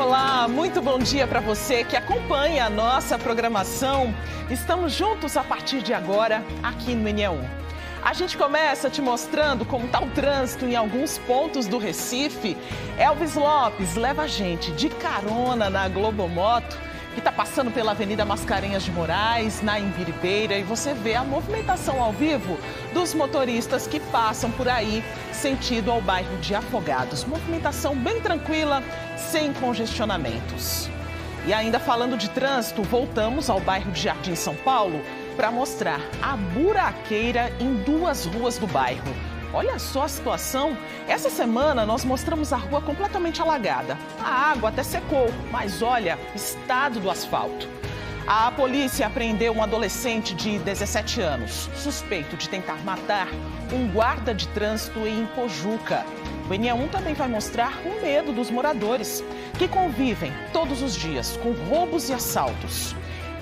Olá, muito bom dia para você que acompanha a nossa programação. Estamos juntos a partir de agora aqui no NE1. A gente começa te mostrando como está o trânsito em alguns pontos do Recife. Elvis Lopes leva a gente de carona na Globomoto, que está passando pela Avenida Mascarenhas de Moraes, na Imbiribeira, e você vê a movimentação ao vivo dos motoristas que passam por aí, sentido ao bairro de Afogados. Movimentação bem tranquila, sem congestionamentos. E ainda falando de trânsito, voltamos ao bairro de Jardim São Paulo para mostrar a buraqueira em duas ruas do bairro. Olha só a situação. Essa semana nós mostramos a rua completamente alagada. A água até secou, mas olha o estado do asfalto. A polícia apreendeu um adolescente de 17 anos, suspeito de tentar matar um guarda de trânsito em Pojuca. O NE1 também vai mostrar o medo dos moradores, que convivem todos os dias com roubos e assaltos.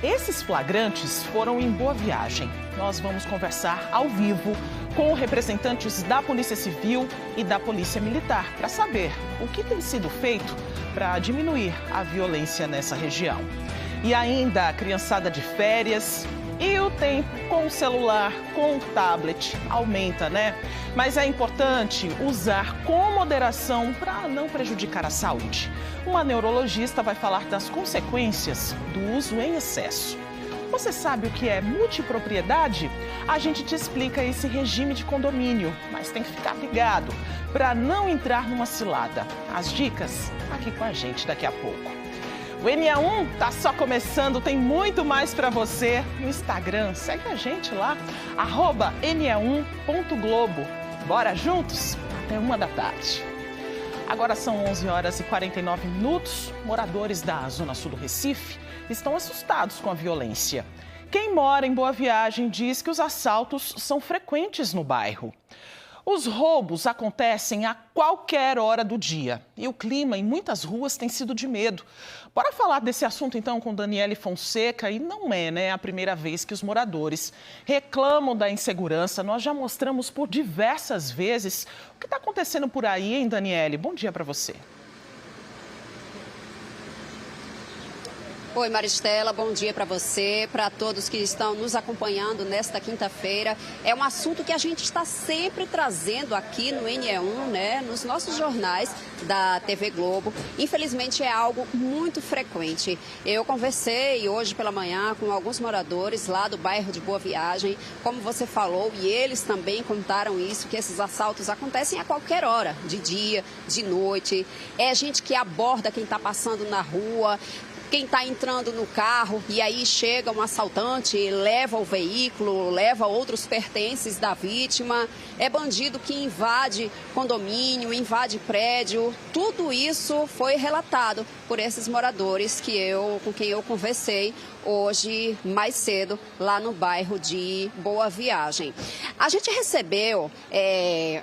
Esses flagrantes foram em Boa Viagem. Nós vamos conversar ao vivo com representantes da Polícia Civil e da Polícia Militar para saber o que tem sido feito para diminuir a violência nessa região. E ainda a criançada de férias e o tempo com o celular, com o tablet, aumenta, né? Mas é importante usar com moderação para não prejudicar a saúde. Uma neurologista vai falar das consequências do uso em excesso. Você sabe o que é multipropriedade? A gente te explica esse regime de condomínio, mas tem que ficar ligado para não entrar numa cilada. As dicas aqui com a gente daqui a pouco. O NE1 tá só começando, tem muito mais para você no Instagram. Segue a gente lá, @ne1.globo. Bora juntos? Até 1h. Agora são 11h49. Moradores da Zona Sul do Recife estão assustados com a violência. Quem mora em Boa Viagem diz que os assaltos são frequentes no bairro. Os roubos acontecem a qualquer hora do dia e o clima em muitas ruas tem sido de medo. Bora falar desse assunto então com Daniele Fonseca, e não é, né, a primeira vez que os moradores reclamam da insegurança. Nós já mostramos por diversas vezes o que está acontecendo por aí, hein, Daniele? Bom dia para você. Oi, Maristela, bom dia para você, para todos que estão nos acompanhando nesta quinta-feira. É um assunto que a gente está sempre trazendo aqui no NE1, né, nos nossos jornais da TV Globo. Infelizmente é algo muito frequente. Eu conversei hoje pela manhã com alguns moradores lá do bairro de Boa Viagem, como você falou, e eles também contaram isso, que esses assaltos acontecem a qualquer hora, de dia, de noite. É gente que aborda quem está passando na rua, quem está entrando no carro, e aí chega um assaltante, leva o veículo, leva outros pertences da vítima. É bandido que invade condomínio, invade prédio. Tudo isso foi relatado por esses moradores com quem eu conversei hoje mais cedo lá no bairro de Boa Viagem. A gente recebeu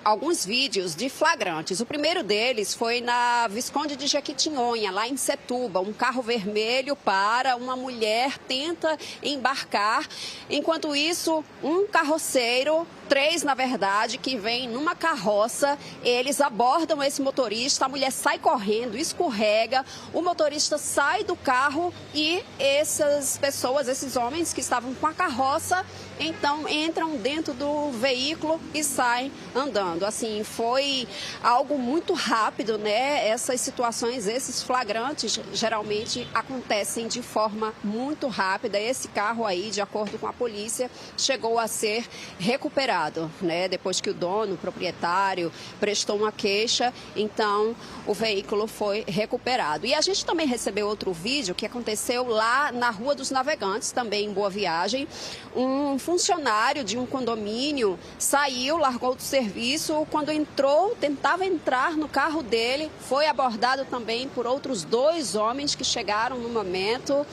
alguns vídeos de flagrantes. O primeiro deles foi na Visconde de Jequitinhonha, lá em Setuba. Um carro vermelho para, uma mulher tenta embarcar. Enquanto isso, um carroceiro, 3 na verdade, que vem numa carroça, eles abordam esse motorista, a mulher sai correndo, escorrega, o motorista sai do carro e essas pessoas, esses homens que estavam com a carroça, então entram dentro do veículo e saem andando. Assim, foi algo muito rápido, né? Essas situações, esses flagrantes, geralmente acontecem de forma muito rápida. Esse carro aí, de acordo com a polícia, chegou a ser recuperado, né? Depois que o dono, o proprietário, prestou uma queixa, então o veículo foi recuperado. E a gente também recebeu outro vídeo que aconteceu lá na Rua dos Navegantes, também em Boa Viagem. Um funcionário de um condomínio saiu, largou do serviço, quando entrou, tentava entrar no carro dele, foi abordado também por outros 2 homens que chegaram no momento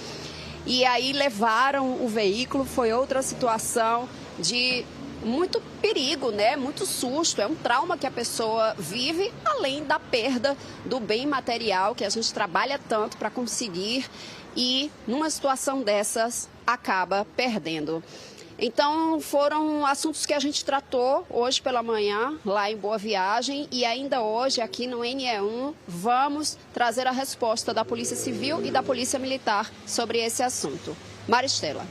e aí levaram o veículo. Foi outra situação de muito perigo, né? Muito susto, é um trauma que a pessoa vive, além da perda do bem material que a gente trabalha tanto para conseguir e numa situação dessas acaba perdendo. Então, foram assuntos que a gente tratou hoje pela manhã, lá em Boa Viagem, e ainda hoje, aqui no NE1, vamos trazer a resposta da Polícia Civil e da Polícia Militar sobre esse assunto. Maristela.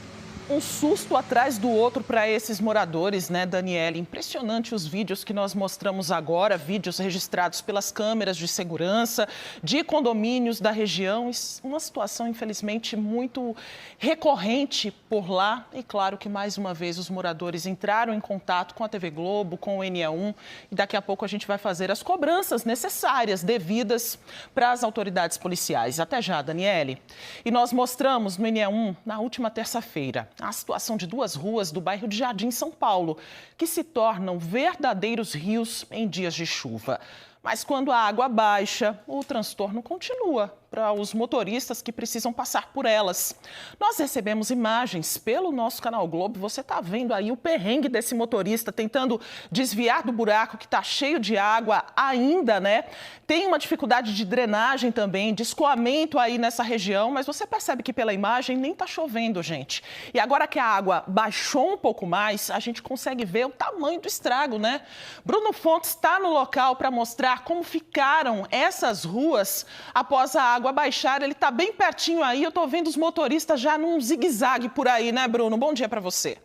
Um susto atrás do outro para esses moradores, né, Daniele? Impressionante os vídeos que nós mostramos agora, vídeos registrados pelas câmeras de segurança de condomínios da região. Uma situação, infelizmente, muito recorrente por lá. E claro que, mais uma vez, os moradores entraram em contato com a TV Globo, com o NE1. E daqui a pouco a gente vai fazer as cobranças necessárias, devidas para as autoridades policiais. Até já, Daniele. E nós mostramos no NE1, na última terça-feira, a situação de duas ruas do bairro de Jardim, São Paulo, que se tornam verdadeiros rios em dias de chuva. Mas quando a água baixa, o transtorno continua para os motoristas que precisam passar por elas. Nós recebemos imagens pelo nosso canal Globo. Você está vendo aí o perrengue desse motorista tentando desviar do buraco que está cheio de água ainda, né? Tem uma dificuldade de drenagem também, de escoamento aí nessa região, mas você percebe que pela imagem nem está chovendo, gente. E agora que a água baixou um pouco mais, a gente consegue ver o tamanho do estrago, né? Bruno Fontes está no local para mostrar como ficaram essas ruas após a água baixar. Ele está bem pertinho aí, eu estou vendo os motoristas já num zigue-zague por aí, né, Bruno? Bom dia para você.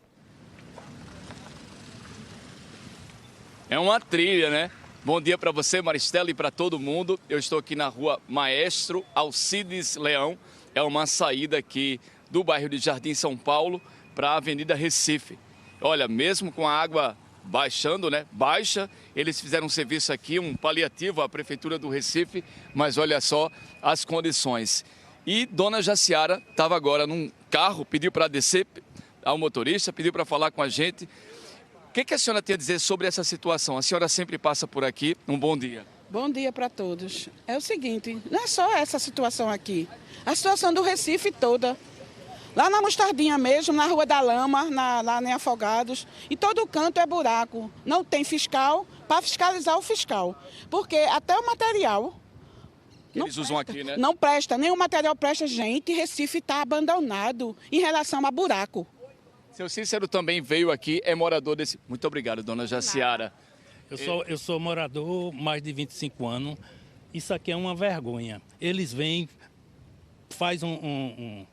É uma trilha, né? Bom dia para você, Maristela, e para todo mundo. Eu estou aqui na rua Maestro Alcides Leão. É uma saída aqui do bairro de Jardim, São Paulo, para a Avenida Recife. Olha, mesmo com a água baixando, né? Baixa, eles fizeram um serviço aqui, um paliativo à Prefeitura do Recife, mas olha só as condições. E Dona Jaciara estava agora num carro, pediu para descer ao motorista, pediu para falar com a gente. O que a senhora tem a dizer sobre essa situação? A senhora sempre passa por aqui. Um bom dia. Bom dia para todos. É o seguinte, não é só essa situação aqui. A situação do Recife toda. Lá na Mostardinha mesmo, na Rua da Lama, lá em Afogados. E todo canto é buraco. Não tem fiscal para fiscalizar o fiscal. Porque até o material... Eles usam aqui, né? Não presta, nenhum material presta, gente. Recife está abandonado em relação a buraco. Seu Cícero também veio aqui, é morador desse... Muito obrigado, Dona Jaciara. Eu sou morador mais de 25 anos. Isso aqui é uma vergonha. Eles vêm, faz um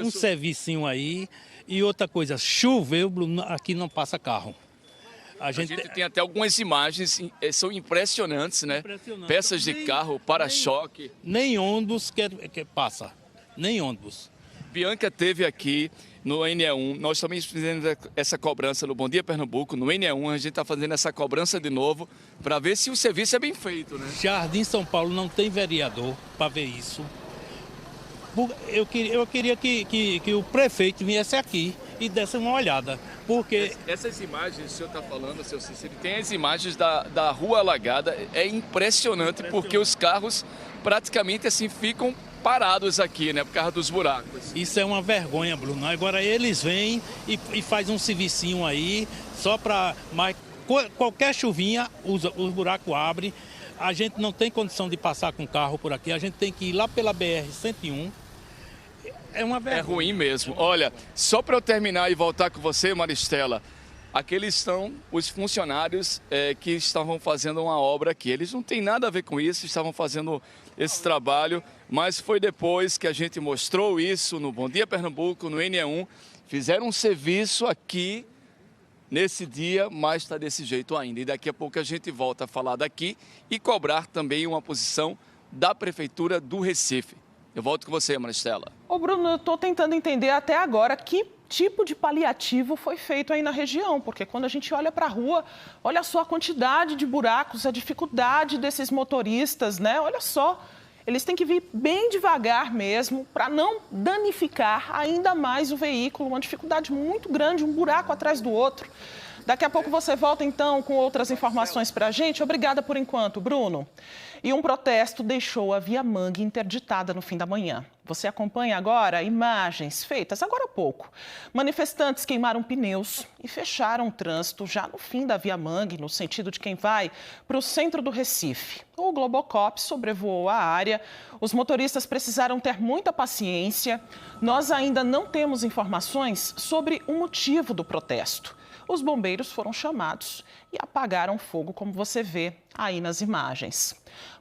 servicinho aí. E outra coisa, choveu, aqui não passa carro. A gente tem até algumas imagens, são impressionantes, né? Peças de carro, para-choque. Nem ônibus que passa, nem ônibus. Bianca teve aqui no NE1, nós também fizemos essa cobrança no Bom Dia Pernambuco, no NE1, a gente está fazendo essa cobrança de novo para ver se o serviço é bem feito, né? Jardim São Paulo não tem vereador para ver isso. Eu queria que o prefeito viesse aqui e desse uma olhada, porque... Essas imagens que o senhor está falando, seu Cícero, tem as imagens da rua alagada, é impressionante porque os carros praticamente assim ficam parados aqui, né, por causa dos buracos. Isso é uma vergonha, Bruno. Agora eles vêm e fazem um servicinho aí, só para... Mas qualquer chuvinha, os buracos abrem. A gente não tem condição de passar com carro por aqui, a gente tem que ir lá pela BR-101. É uma vergonha. É ruim mesmo. Olha, só para eu terminar e voltar com você, Maristela, aqueles são os funcionários que estavam fazendo uma obra aqui. Eles não têm nada a ver com isso, estavam fazendo esse trabalho, mas foi depois que a gente mostrou isso no Bom Dia Pernambuco, no NE1, fizeram um serviço aqui nesse dia, mas está desse jeito ainda. E daqui a pouco a gente volta a falar daqui e cobrar também uma posição da Prefeitura do Recife. Eu volto com você, Maristela. Ô Bruno, eu estou tentando entender até agora que tipo de paliativo foi feito aí na região, porque quando a gente olha para a rua, olha só a quantidade de buracos, a dificuldade desses motoristas, né? Olha só, eles têm que vir bem devagar mesmo para não danificar ainda mais o veículo, uma dificuldade muito grande, um buraco atrás do outro. Daqui a pouco você volta, então, com outras informações para a gente. Obrigada por enquanto, Bruno. E um protesto deixou a Via Mangue interditada no fim da manhã. Você acompanha agora imagens feitas agora há pouco. Manifestantes queimaram pneus e fecharam o trânsito já no fim da Via Mangue, no sentido de quem vai para o centro do Recife. O Globocop sobrevoou a área. Os motoristas precisaram ter muita paciência. Nós ainda não temos informações sobre o motivo do protesto. Os bombeiros foram chamados e apagaram fogo, como você vê aí nas imagens.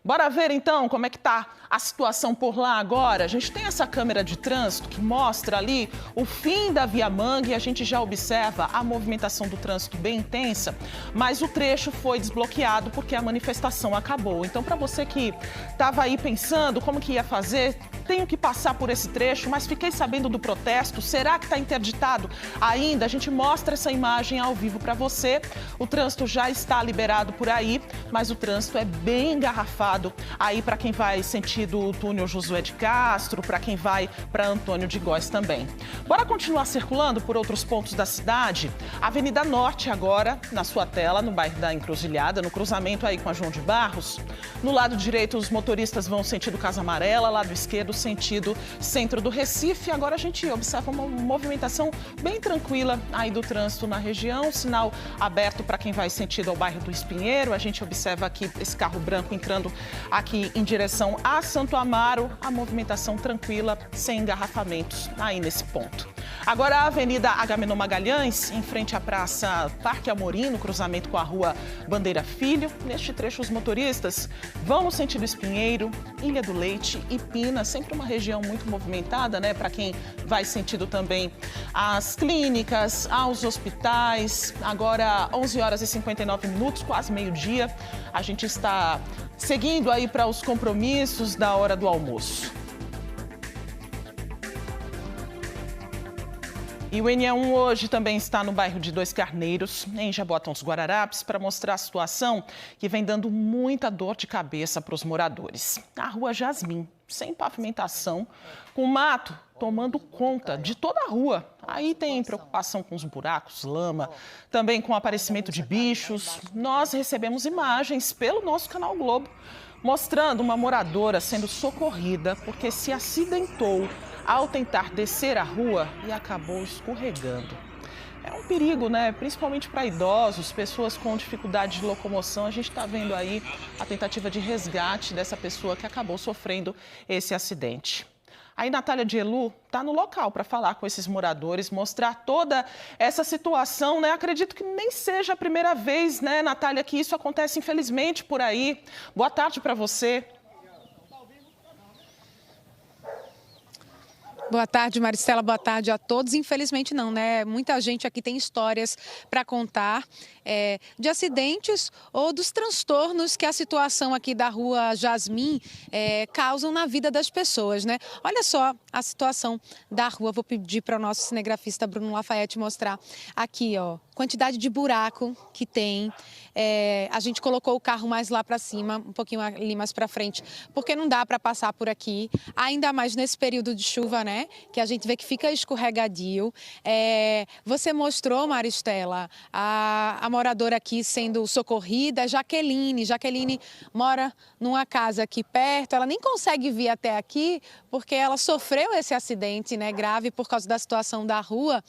Bora ver, então, como é que está a situação por lá agora. A gente tem essa câmera de trânsito que mostra ali o fim da Via Mangue e a gente já observa a movimentação do trânsito bem intensa, mas o trecho foi desbloqueado porque a manifestação acabou. Então, para você que estava aí pensando como que ia fazer, tenho que passar por esse trecho, mas fiquei sabendo do protesto. Será que está interditado ainda? A gente mostra essa imagem ao vivo para você. O trânsito já está liberado por aí, mas o trânsito é bem engarrafado aí para quem vai sentido túnel Josué de Castro, para quem vai para Antônio de Góes também. Bora continuar circulando por outros pontos da cidade. Avenida Norte agora, na sua tela, no bairro da Encruzilhada, no cruzamento aí com a João de Barros. No lado direito, os motoristas vão sentido Casa Amarela, lado esquerdo, sentido centro do Recife. Agora a gente observa uma movimentação bem tranquila aí do trânsito na região, sinal aberto para quem vai sentido ao bairro do Espinheiro. A gente observa aqui esse carro branco entrando aqui em direção a Santo Amaro, a movimentação tranquila, sem engarrafamentos aí nesse ponto. Agora a Avenida Agamenon Magalhães, em frente à Praça Parque Amorim, no cruzamento com a Rua Bandeira Filho. Neste trecho, os motoristas vão no sentido Espinheiro, Ilha do Leite e Pina, sempre uma região muito movimentada, né? Para quem vai sentido também às clínicas, aos hospitais. Agora, 11 horas e 59 minutos, quase meio-dia. A gente está seguindo aí para os compromissos da hora do almoço. E o NE1 hoje também está no bairro de Dois Carneiros, em Jaboatão dos Guararapes, para mostrar a situação que vem dando muita dor de cabeça para os moradores. A Rua Jasmim, sem pavimentação, com mato tomando conta de toda a rua. Aí tem preocupação com os buracos, lama, também com o aparecimento de bichos. Nós recebemos imagens pelo nosso canal Globo, mostrando uma moradora sendo socorrida porque se acidentou ao tentar descer a rua e acabou escorregando. É um perigo, né? Principalmente para idosos, pessoas com dificuldade de locomoção. A gente está vendo aí a tentativa de resgate dessa pessoa que acabou sofrendo esse acidente. Aí Natália de Elu está no local para falar com esses moradores, mostrar toda essa situação, né? Acredito que nem seja a primeira vez, né, Natália, que isso acontece, infelizmente, por aí. Boa tarde para você. Boa tarde, Maristela. Boa tarde a todos. Infelizmente não, né? Muita gente aqui tem histórias para contar de acidentes ou dos transtornos que a situação aqui da Rua Jasmim causam na vida das pessoas, né? Olha só a situação da rua. Vou pedir para o nosso cinegrafista Bruno Lafayette mostrar aqui, ó, quantidade de buraco que tem. A gente colocou o carro mais lá para cima, um pouquinho ali mais para frente, porque não dá para passar por aqui, ainda mais nesse período de chuva, né? Que a gente vê que fica escorregadio. Você mostrou, Maristela, a moradora aqui sendo socorrida, Jaqueline. Jaqueline mora numa casa aqui perto, ela nem consegue vir até aqui porque ela sofreu esse acidente, né, grave por causa da situação da rua.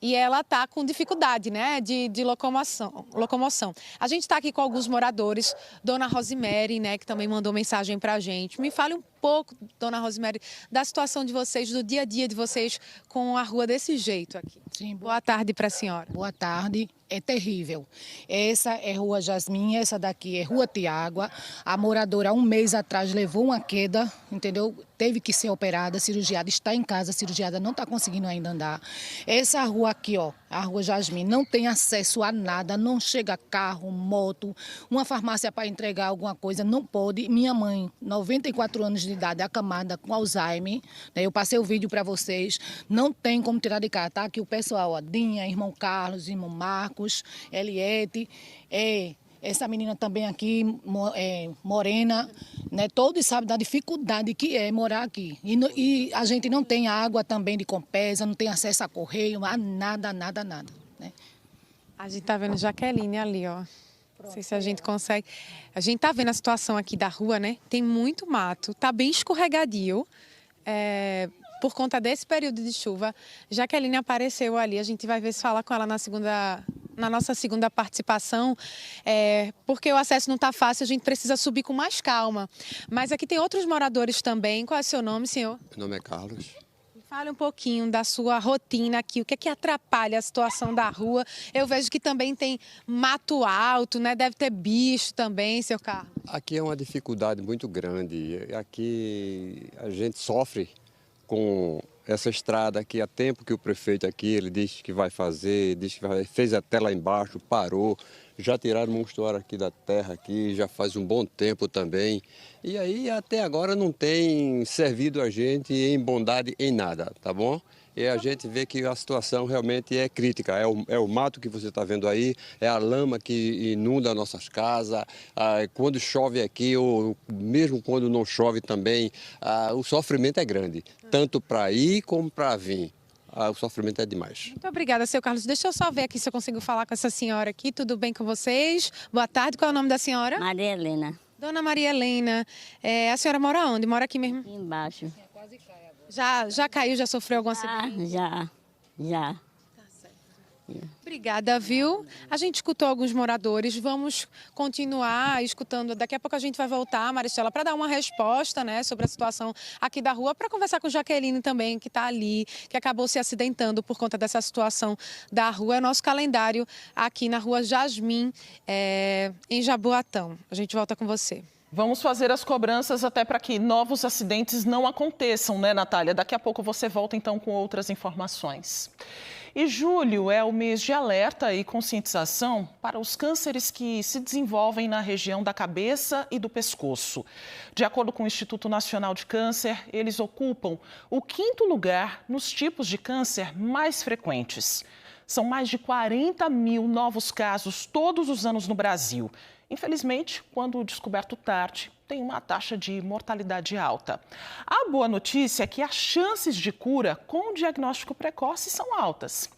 E ela está com dificuldade, né, de locomoção. A gente está aqui com alguns moradores, Dona Rosemary, né, que também mandou mensagem para a gente. Me fale um pouco, Dona Rosemary, da situação de vocês, do dia a dia de vocês com a rua desse jeito aqui. Sim, boa tarde para a senhora. Boa tarde. É terrível. Essa é Rua Jasmim, essa daqui é Rua Tiágua. A moradora, 1 mês atrás, levou uma queda, entendeu? Teve que ser operada, cirurgiada, está em casa, cirurgiada, não está conseguindo ainda andar. Essa rua aqui, ó, a Rua Jasmim, não tem acesso a nada, não chega carro, moto, uma farmácia para entregar alguma coisa, não pode. Minha mãe, 94 anos de idade, acamada, com Alzheimer, né? Eu passei o vídeo para vocês, não tem como tirar de casa, tá? Aqui o pessoal, ó, Dinha, irmão Carlos, irmão Marcos, Eliette, essa menina também aqui, Morena, né? Todos sabem da dificuldade que é morar aqui. E a gente não tem água também de Compesa, não tem acesso a correio, a nada, né? A gente tá vendo Jaqueline ali, ó. Não sei se a gente consegue. A gente tá vendo a situação aqui da rua, né? Tem muito mato, tá bem escorregadio. Por conta desse período de chuva. Jaqueline apareceu ali, a gente vai ver se fala com ela na nossa segunda participação, porque o acesso não está fácil, a gente precisa subir com mais calma. Mas aqui tem outros moradores também. Qual é o seu nome, senhor? Meu nome é Carlos. Fale um pouquinho da sua rotina aqui, o que é que atrapalha a situação da rua? Eu vejo que também tem mato alto, né? Deve ter bicho também, seu Carlos. Aqui é uma dificuldade muito grande. Aqui a gente sofre com essa estrada que há tempo que o prefeito aqui, ele diz que vai fazer, fez até lá embaixo, parou, já tiraram o monstruário aqui da terra aqui, já faz um bom tempo também. E aí até agora não tem servido a gente em bondade em nada, tá bom? E a gente vê que a situação realmente é crítica. É o mato que você está vendo aí, é a lama que inunda nossas casas. Quando chove aqui, ou mesmo quando não chove também, o sofrimento é grande, tanto para ir como para vir. O sofrimento é demais. Muito obrigada, seu Carlos. Deixa eu só ver aqui se eu consigo falar com essa senhora aqui. Tudo bem com vocês? Boa tarde. Qual é o nome da senhora? Maria Helena. Dona Maria Helena. A senhora mora onde? Mora aqui mesmo? Aqui embaixo. Já caiu, já sofreu algum acidente? Já. Tá certo. Obrigada, viu? A gente escutou alguns moradores, vamos continuar escutando. Daqui a pouco a gente vai voltar, Maristela, para dar uma resposta, né, sobre a situação aqui da rua, para conversar com Jaqueline também, que está ali, que acabou se acidentando por conta dessa situação da rua. É nosso calendário aqui na Rua Jasmim, em Jaboatão. A gente volta com você. Vamos fazer as cobranças até para que novos acidentes não aconteçam, né, Natália? Daqui a pouco você volta, então, com outras informações. E julho é o mês de alerta e conscientização para os cânceres que se desenvolvem na região da cabeça e do pescoço. De acordo com o Instituto Nacional de Câncer, eles ocupam o 5º lugar nos tipos de câncer mais frequentes. São mais de 40 mil novos casos todos os anos no Brasil. Infelizmente, quando descoberto tarde, tem uma taxa de mortalidade alta. A boa notícia é que as chances de cura com o diagnóstico precoce são altas.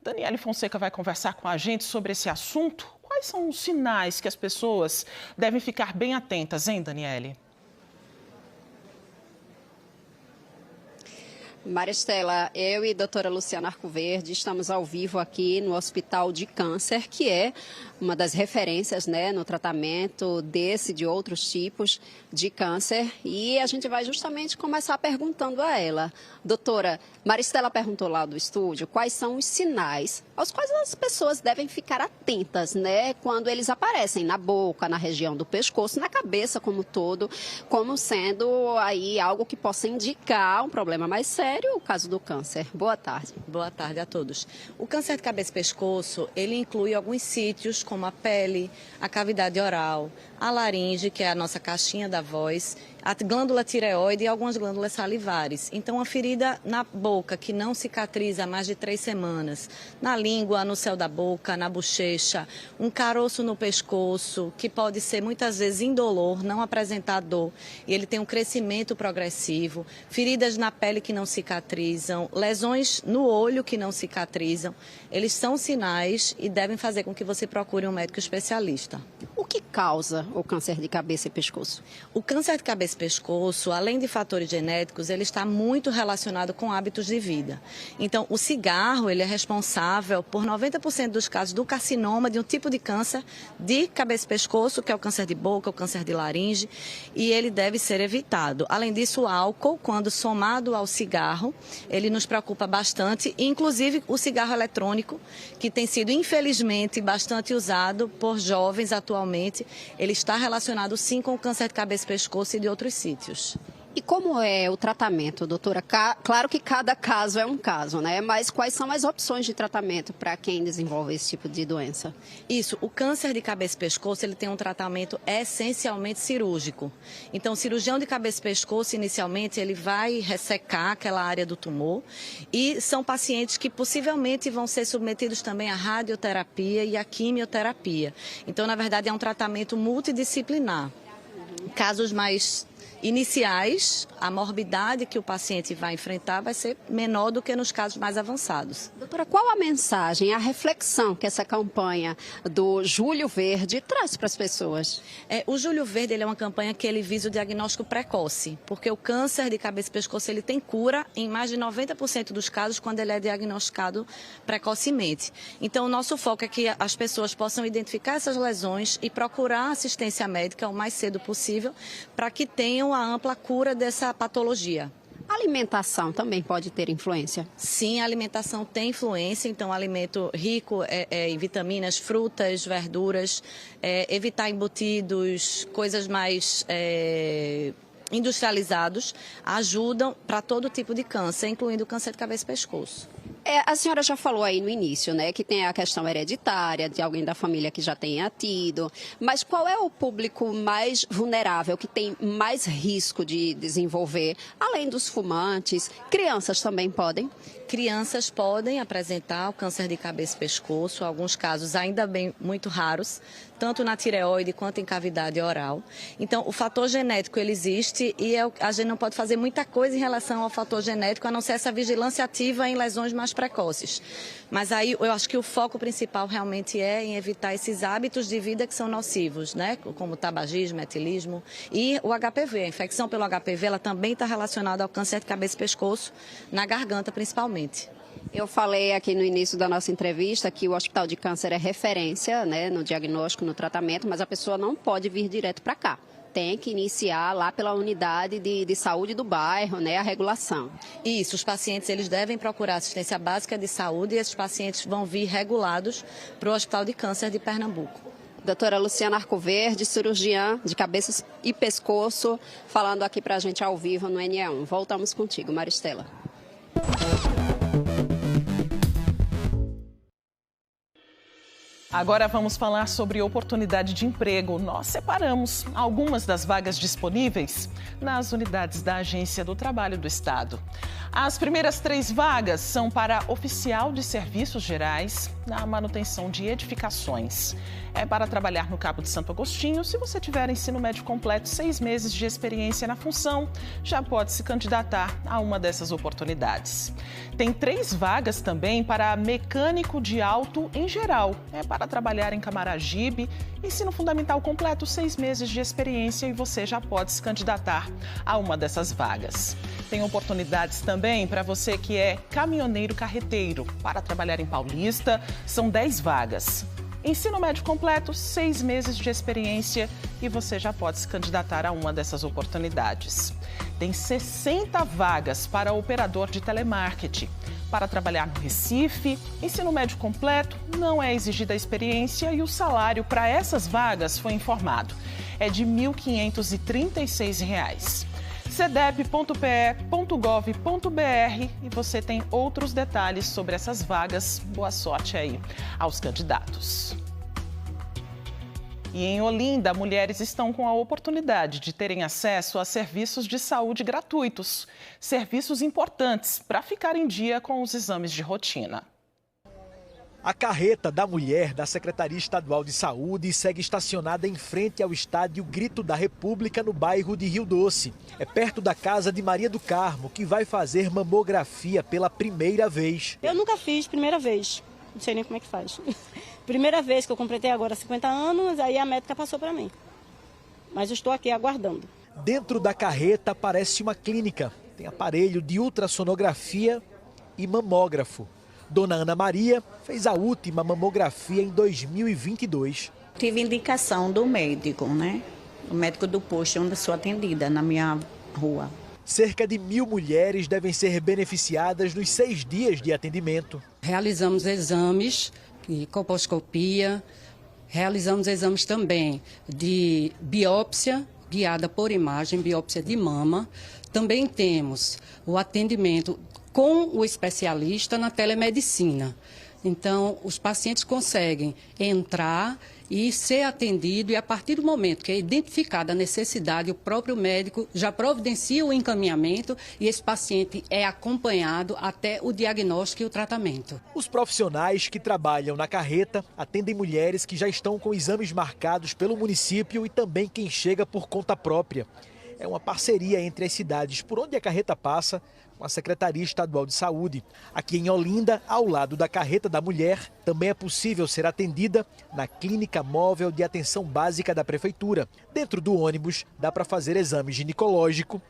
Daniele Fonseca vai conversar com a gente sobre esse assunto. Quais são os sinais que as pessoas devem ficar bem atentas, hein, Daniele? Maristela, eu e a doutora Luciana Arcoverde estamos ao vivo aqui no Hospital de Câncer, que é uma das referências, né, no tratamento desse e de outros tipos de câncer. E a gente vai justamente começar perguntando a ela. Doutora, Maristela perguntou lá do estúdio quais são os sinais aos quais as pessoas devem ficar atentas, né, quando eles aparecem na boca, na região do pescoço, na cabeça como um todo, como sendo aí algo que possa indicar um problema mais sério, o caso do câncer. Boa tarde. Boa tarde a todos. O câncer de cabeça e pescoço, ele inclui alguns sítios como a pele, a cavidade oral, a laringe, que é a nossa caixinha da voz, a glândula tireoide e algumas glândulas salivares. Então, a ferida na boca, que não cicatriza há mais de 3 semanas, na língua, no céu da boca, na bochecha, um caroço no pescoço, que pode ser muitas vezes indolor, não apresentar dor, e ele tem um crescimento progressivo, feridas na pele que não cicatrizam, lesões no olho que não cicatrizam, eles são sinais e devem fazer com que você procure um médico especialista. O que causa o câncer de cabeça e pescoço? O câncer de cabeça e pescoço, além de fatores genéticos, ele está muito relacionado com hábitos de vida. Então, o cigarro, ele é responsável por 90% dos casos do carcinoma, de um tipo de câncer de cabeça e pescoço, que é o câncer de boca, o câncer de laringe, e ele deve ser evitado. Além disso, o álcool, quando somado ao cigarro, ele nos preocupa bastante, inclusive o cigarro eletrônico, que tem sido, infelizmente, bastante usado por jovens atualmente, ele está relacionado sim com o câncer de cabeça e pescoço e de outros sítios. E como é o tratamento, doutora? Claro que cada caso é um caso, né? Mas quais são as opções de tratamento para quem desenvolve esse tipo de doença? Isso, o câncer de cabeça e pescoço, ele tem um tratamento essencialmente cirúrgico. Então, o cirurgião de cabeça e pescoço, inicialmente, ele vai ressecar aquela área do tumor e são pacientes que possivelmente vão ser submetidos também à radioterapia e à quimioterapia. Então, na verdade, é um tratamento multidisciplinar. Casos mais iniciais, a morbidade que o paciente vai enfrentar vai ser menor do que nos casos mais avançados. Doutora, qual a mensagem, a reflexão que essa campanha do Julho Verde traz para as pessoas? O Julho Verde ele é uma campanha que ele visa o diagnóstico precoce, porque o câncer de cabeça e pescoço ele tem cura em mais de 90% dos casos quando ele é diagnosticado precocemente. Então, o nosso foco é que as pessoas possam identificar essas lesões e procurar assistência médica o mais cedo possível para que tenham a ampla cura dessa patologia. A alimentação também pode ter influência? Sim, a alimentação tem influência, então alimento rico em vitaminas, frutas, verduras, evitar embutidos, coisas mais industrializados, ajudam para todo tipo de câncer, incluindo o câncer de cabeça e pescoço. A senhora já falou aí no início, né, que tem a questão hereditária, de alguém da família que já tenha tido, mas qual é o público mais vulnerável, que tem mais risco de desenvolver, além dos fumantes? Crianças também podem? Crianças podem apresentar o câncer de cabeça e pescoço, alguns casos ainda bem muito raros, tanto na tireoide quanto em cavidade oral. Então, o fator genético ele existe e a gente não pode fazer muita coisa em relação ao fator genético, a não ser essa vigilância ativa em lesões mais precoces. Mas aí eu acho que o foco principal realmente é em evitar esses hábitos de vida que são nocivos, né? Como o tabagismo, etilismo e o HPV. A infecção pelo HPV ela também está relacionada ao câncer de cabeça e pescoço, na garganta principalmente. Eu falei aqui no início da nossa entrevista que o Hospital de Câncer é referência, né, no diagnóstico, no tratamento, mas a pessoa não pode vir direto para cá. Tem que iniciar lá pela unidade de saúde do bairro, né, a regulação. Isso, os pacientes eles devem procurar assistência básica de saúde e esses pacientes vão vir regulados para o Hospital de Câncer de Pernambuco. Doutora Luciana Arcoverde, cirurgiã de cabeça e pescoço, falando aqui para a gente ao vivo no NE1. Voltamos contigo, Maristela. Agora vamos falar sobre oportunidade de emprego. Nós separamos algumas das vagas disponíveis nas unidades da Agência do Trabalho do Estado. As primeiras 3 vagas são para oficial de serviços gerais na manutenção de edificações. É para trabalhar no Cabo de Santo Agostinho. Se você tiver ensino médio completo, 6 meses de experiência na função, já pode se candidatar a uma dessas oportunidades. Tem 3 vagas também para mecânico de auto em geral. É para trabalhar em Camaragibe, ensino fundamental completo, 6 meses de experiência e você já pode se candidatar a uma dessas vagas. Tem oportunidades também para você que é caminhoneiro carreteiro. Para trabalhar em Paulista, são 10 vagas. Ensino médio completo, 6 meses de experiência e você já pode se candidatar a uma dessas oportunidades. Tem 60 vagas para operador de telemarketing. Para trabalhar no Recife, ensino médio completo, não é exigida a experiência e o salário para essas vagas foi informado. É de R$ 1.536. cedep.pe.gov.br e você tem outros detalhes sobre essas vagas. Boa sorte aí aos candidatos. E em Olinda, mulheres estão com a oportunidade de terem acesso a serviços de saúde gratuitos. Serviços importantes para ficar em dia com os exames de rotina. A carreta da mulher da Secretaria Estadual de Saúde segue estacionada em frente ao estádio Grito da República, no bairro de Rio Doce. É perto da casa de Maria do Carmo, que vai fazer mamografia pela primeira vez. Eu nunca fiz, primeira vez. Não sei nem como é que faz. Primeira vez que eu completei agora 50 anos, aí a médica passou para mim. Mas eu estou aqui aguardando. Dentro da carreta parece uma clínica. Tem aparelho de ultrassonografia e mamógrafo. Dona Ana Maria fez a última mamografia em 2022. Tive indicação do médico, né? O médico do posto onde sou atendida, na minha rua. Cerca de 1.000 mulheres devem ser beneficiadas nos 6 dias de atendimento. Realizamos exames de colposcopia, realizamos exames também de biópsia guiada por imagem, biópsia de mama. Também temos o atendimento com o especialista na telemedicina. Então, os pacientes conseguem entrar e ser atendido e a partir do momento que é identificada a necessidade, o próprio médico já providencia o encaminhamento e esse paciente é acompanhado até o diagnóstico e o tratamento. Os profissionais que trabalham na carreta atendem mulheres que já estão com exames marcados pelo município e também quem chega por conta própria. é uma parceria entre as cidades por onde a carreta passa com a Secretaria Estadual de Saúde. Aqui em Olinda, ao lado da carreta da mulher, também é possível ser atendida na Clínica Móvel de Atenção Básica da Prefeitura. Dentro do ônibus, dá para fazer exame ginecológico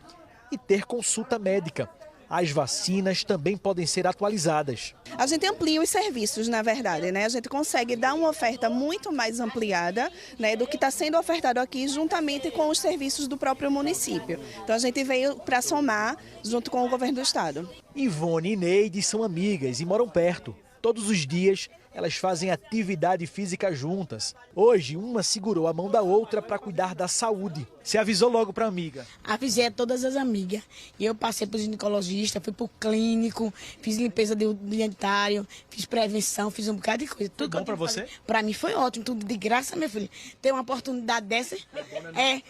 e ter consulta médica. As vacinas também podem ser atualizadas. A gente amplia os serviços, na verdade, né? A gente consegue dar uma oferta muito mais ampliada, né, do que está sendo ofertado aqui, juntamente com os serviços do próprio município. Então a gente veio para somar junto com o governo do estado. Ivone e Neide são amigas e moram perto. Todos os dias elas fazem atividade física juntas. Hoje, uma segurou a mão da outra para cuidar da saúde. Você avisou logo para a amiga? Avisei a todas as amigas. E eu passei para o ginecologista, fui para o clínico, fiz limpeza do dentário, fiz prevenção, fiz um bocado de coisa. Tudo bom para você? Para mim foi ótimo, tudo de graça, meu filho. Ter uma oportunidade dessa,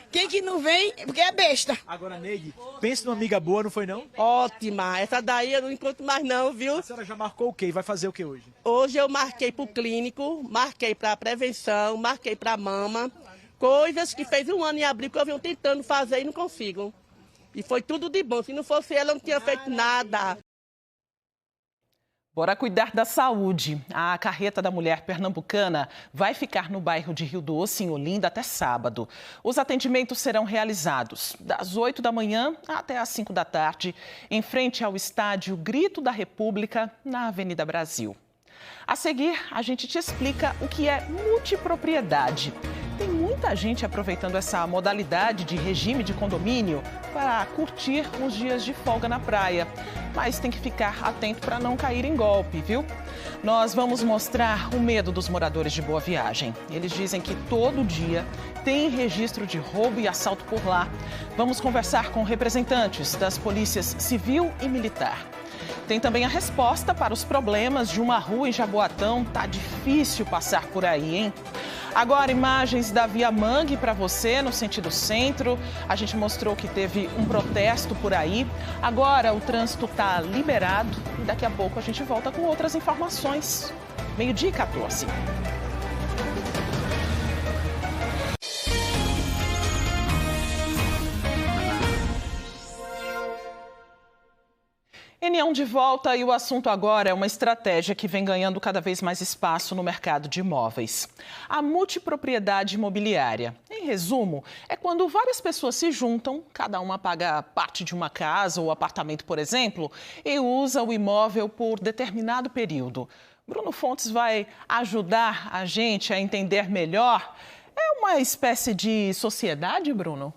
quem que não vem, porque é besta. Agora, Neide, pensa numa amiga boa, não foi não? Ótima, essa daí eu não encontro mais não, viu? A senhora já marcou o quê? Vai fazer o que hoje? Hoje eu marquei para o clínico, marquei para prevenção, marquei para mama. Coisas que fez 1 ano em abril que eu venho tentando fazer e não consigo. E foi tudo de bom. Se não fosse ela, eu não tinha feito nada. Bora cuidar da saúde. A carreta da mulher pernambucana vai ficar no bairro de Rio Doce, em Olinda, até sábado. Os atendimentos serão realizados das 8 da manhã até às 5 da tarde, em frente ao estádio Grito da República, na Avenida Brasil. A seguir, a gente te explica o que é multipropriedade. Tem muita gente aproveitando essa modalidade de regime de condomínio para curtir os dias de folga na praia. Mas tem que ficar atento para não cair em golpe, viu? Nós vamos mostrar o medo dos moradores de Boa Viagem. Eles dizem que todo dia tem registro de roubo e assalto por lá. Vamos conversar com representantes das polícias civil e militar. Tem também a resposta para os problemas de uma rua em Jaboatão. Tá difícil passar por aí, hein? Agora, imagens da Via Mangue para você, no sentido centro. A gente mostrou que teve um protesto por aí. Agora o trânsito está liberado e daqui a pouco a gente volta com outras informações. 12h14. União de volta e o assunto agora é uma estratégia que vem ganhando cada vez mais espaço no mercado de imóveis. A multipropriedade imobiliária. Em resumo, é quando várias pessoas se juntam, cada uma paga parte de uma casa ou apartamento, por exemplo, e usa o imóvel por determinado período. Bruno Fontes vai ajudar a gente a entender melhor. É uma espécie de sociedade, Bruno?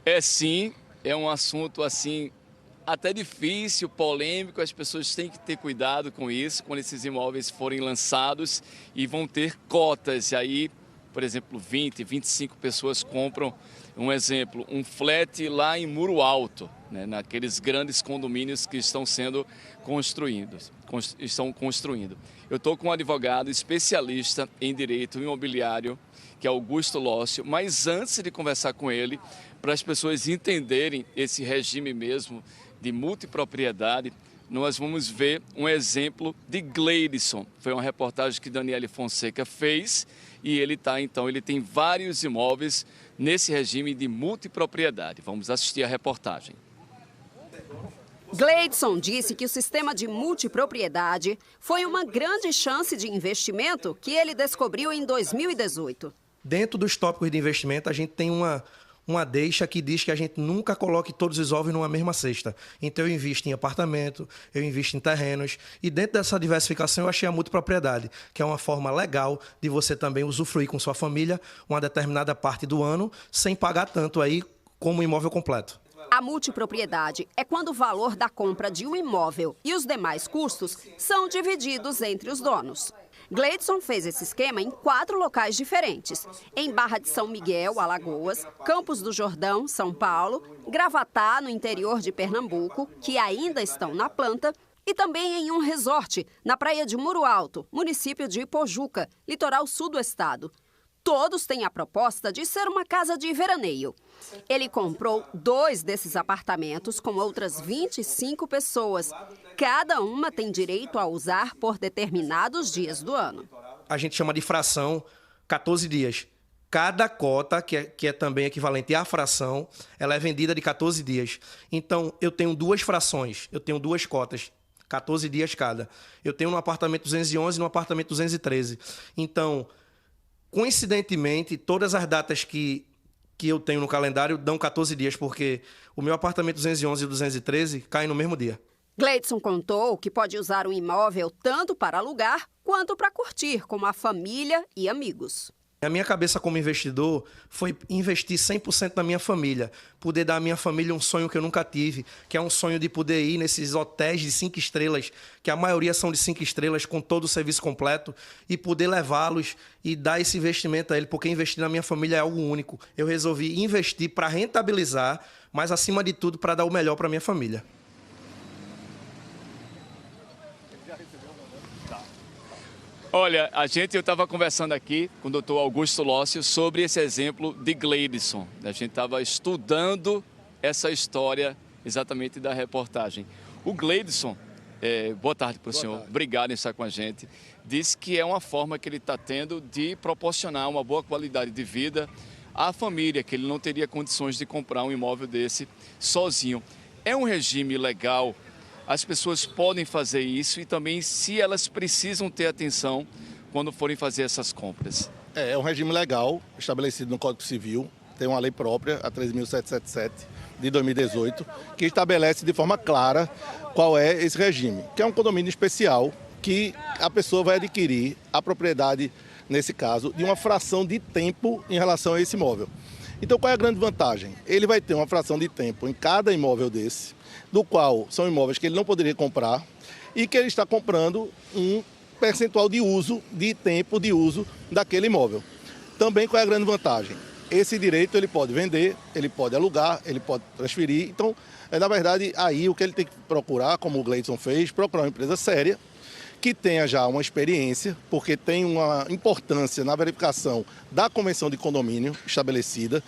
É sim, é um assunto assim até difícil, polêmico, as pessoas têm que ter cuidado com isso, quando esses imóveis forem lançados e vão ter cotas. E aí, por exemplo, 20, 25 pessoas compram, um exemplo, um flat lá em Muro Alto, né, naqueles grandes condomínios que estão sendo construídos. Eu estou com um advogado especialista em direito imobiliário, que é Augusto Lócio, mas antes de conversar com ele, para as pessoas entenderem esse regime mesmo de multipropriedade, nós vamos ver um exemplo de Gleidson. Foi uma reportagem que Daniele Fonseca fez e ele tem vários imóveis nesse regime de multipropriedade. Vamos assistir a reportagem. Gleidson disse que o sistema de multipropriedade foi uma grande chance de investimento que ele descobriu em 2018. Dentro dos tópicos de investimento, a gente tem uma deixa que diz que a gente nunca coloque todos os ovos numa mesma cesta. Então eu invisto em apartamento, eu invisto em terrenos e dentro dessa diversificação eu achei a multipropriedade, que é uma forma legal de você também usufruir com sua família uma determinada parte do ano sem pagar tanto aí como um imóvel completo. A multipropriedade é quando o valor da compra de um imóvel e os demais custos são divididos entre os donos. Gleidson fez esse esquema em 4 locais diferentes. Em Barra de São Miguel, Alagoas, Campos do Jordão, São Paulo, Gravatá, no interior de Pernambuco, que ainda estão na planta, e também em um resort, na praia de Muro Alto, município de Ipojuca, litoral sul do estado. Todos têm a proposta de ser uma casa de veraneio. Ele comprou 2 desses apartamentos com outras 25 pessoas. Cada uma tem direito a usar por determinados dias do ano. A gente chama de fração 14 dias. Cada cota, que é também equivalente à fração, ela é vendida de 14 dias. Então, eu tenho 2 frações, eu tenho 2 cotas, 14 dias cada. Eu tenho no apartamento 211 e no apartamento 213. Então, coincidentemente, todas as datas que eu tenho no calendário dão 14 dias, porque o meu apartamento 211 e o 213 caem no mesmo dia. Gleidson contou que pode usar o imóvel tanto para alugar quanto para curtir com a família e amigos. A minha cabeça como investidor foi investir 100% na minha família, poder dar à minha família um sonho que eu nunca tive, que é um sonho de poder ir nesses hotéis de 5 estrelas, que a maioria são de 5 estrelas, com todo o serviço completo, e poder levá-los e dar esse investimento a ele, porque investir na minha família é algo único. Eu resolvi investir para rentabilizar, mas acima de tudo para dar o melhor para a minha família. Olha, eu estava conversando aqui com o doutor Augusto Lócio sobre esse exemplo de Gleidson. A gente estava estudando essa história exatamente da reportagem. O Gleidson, boa tarde para o senhor, obrigado em estar com a gente, disse que é uma forma que ele está tendo de proporcionar uma boa qualidade de vida à família, que ele não teria condições de comprar um imóvel desse sozinho. É um regime legal? As pessoas podem fazer isso e também se elas precisam ter atenção quando forem fazer essas compras. É um regime legal estabelecido no Código Civil, tem uma lei própria, a 13.777 de 2018, que estabelece de forma clara qual é esse regime, que é um condomínio especial que a pessoa vai adquirir a propriedade, nesse caso, de uma fração de tempo em relação a esse imóvel. Então, qual é a grande vantagem? Ele vai ter uma fração de tempo em cada imóvel desse, do qual são imóveis que ele não poderia comprar e que ele está comprando um percentual de uso, de tempo de uso daquele imóvel. Também qual é a grande vantagem? Esse direito ele pode vender, ele pode alugar, ele pode transferir. Então, na verdade, aí o que ele tem que procurar, como o Gleidson fez, procurar uma empresa séria, que tenha já uma experiência, porque tem uma importância na verificação da convenção de condomínio estabelecida,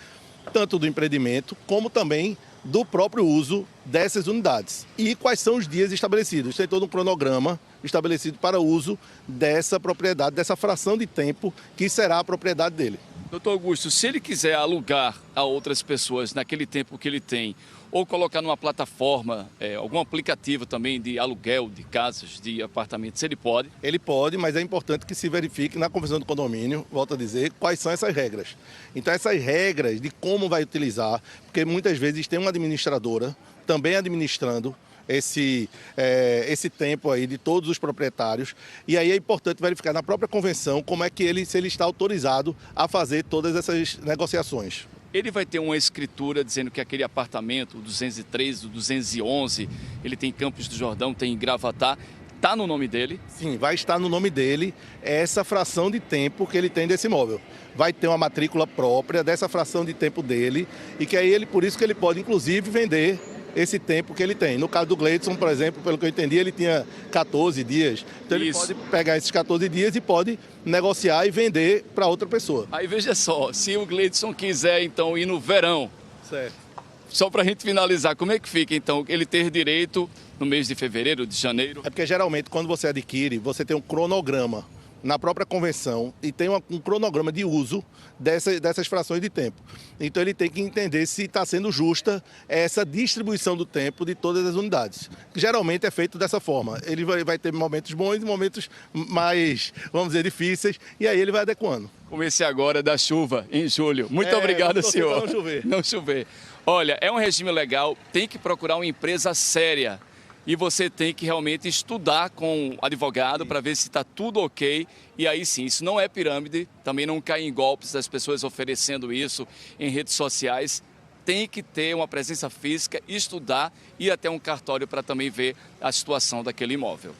tanto do empreendimento como também do próprio uso dessas unidades. E quais são os dias estabelecidos? Tem todo um cronograma estabelecido para o uso dessa propriedade, dessa fração de tempo que será a propriedade dele. Doutor Augusto, se ele quiser alugar a outras pessoas naquele tempo que ele tem, ou colocar numa plataforma, algum aplicativo também de aluguel de casas, de apartamentos, ele pode? Ele pode, mas é importante que se verifique na convenção do condomínio, volto a dizer, quais são essas regras. Então essas regras de como vai utilizar, porque muitas vezes tem uma administradora também administrando esse tempo aí de todos os proprietários, e aí é importante verificar na própria convenção como é que se ele está autorizado a fazer todas essas negociações. Ele vai ter uma escritura dizendo que aquele apartamento, o 213, o 211, ele tem Campos do Jordão, tem Gravatá, está no nome dele? Sim, vai estar no nome dele essa fração de tempo que ele tem desse imóvel. Vai ter uma matrícula própria dessa fração de tempo dele e que aí por isso que ele pode inclusive vender esse tempo que ele tem. No caso do Gleidson, por exemplo, pelo que eu entendi, ele tinha 14 dias. Então ele pode pegar esses 14 dias e pode negociar e vender para outra pessoa. Aí veja só, se o Gleidson quiser então ir no verão, certo. Só para a gente finalizar, como é que fica então ele ter direito no mês de fevereiro, de janeiro? É porque geralmente quando você adquire, você tem um cronograma na própria convenção e tem um cronograma de uso dessas frações de tempo. Então ele tem que entender se está sendo justa essa distribuição do tempo de todas as unidades. Geralmente é feito dessa forma. Ele vai ter momentos bons e momentos mais, vamos dizer, difíceis, e aí ele vai adequando. Comecei agora da chuva em julho. Muito obrigado, senhor. Não chover. Não chover. Olha, é um regime legal, tem que procurar uma empresa séria. E você tem que realmente estudar com o advogado para ver se está tudo ok. E aí sim, isso não é pirâmide, também não cai em golpes das pessoas oferecendo isso em redes sociais. Tem que ter uma presença física, estudar e ir até um cartório para também ver a situação daquele imóvel.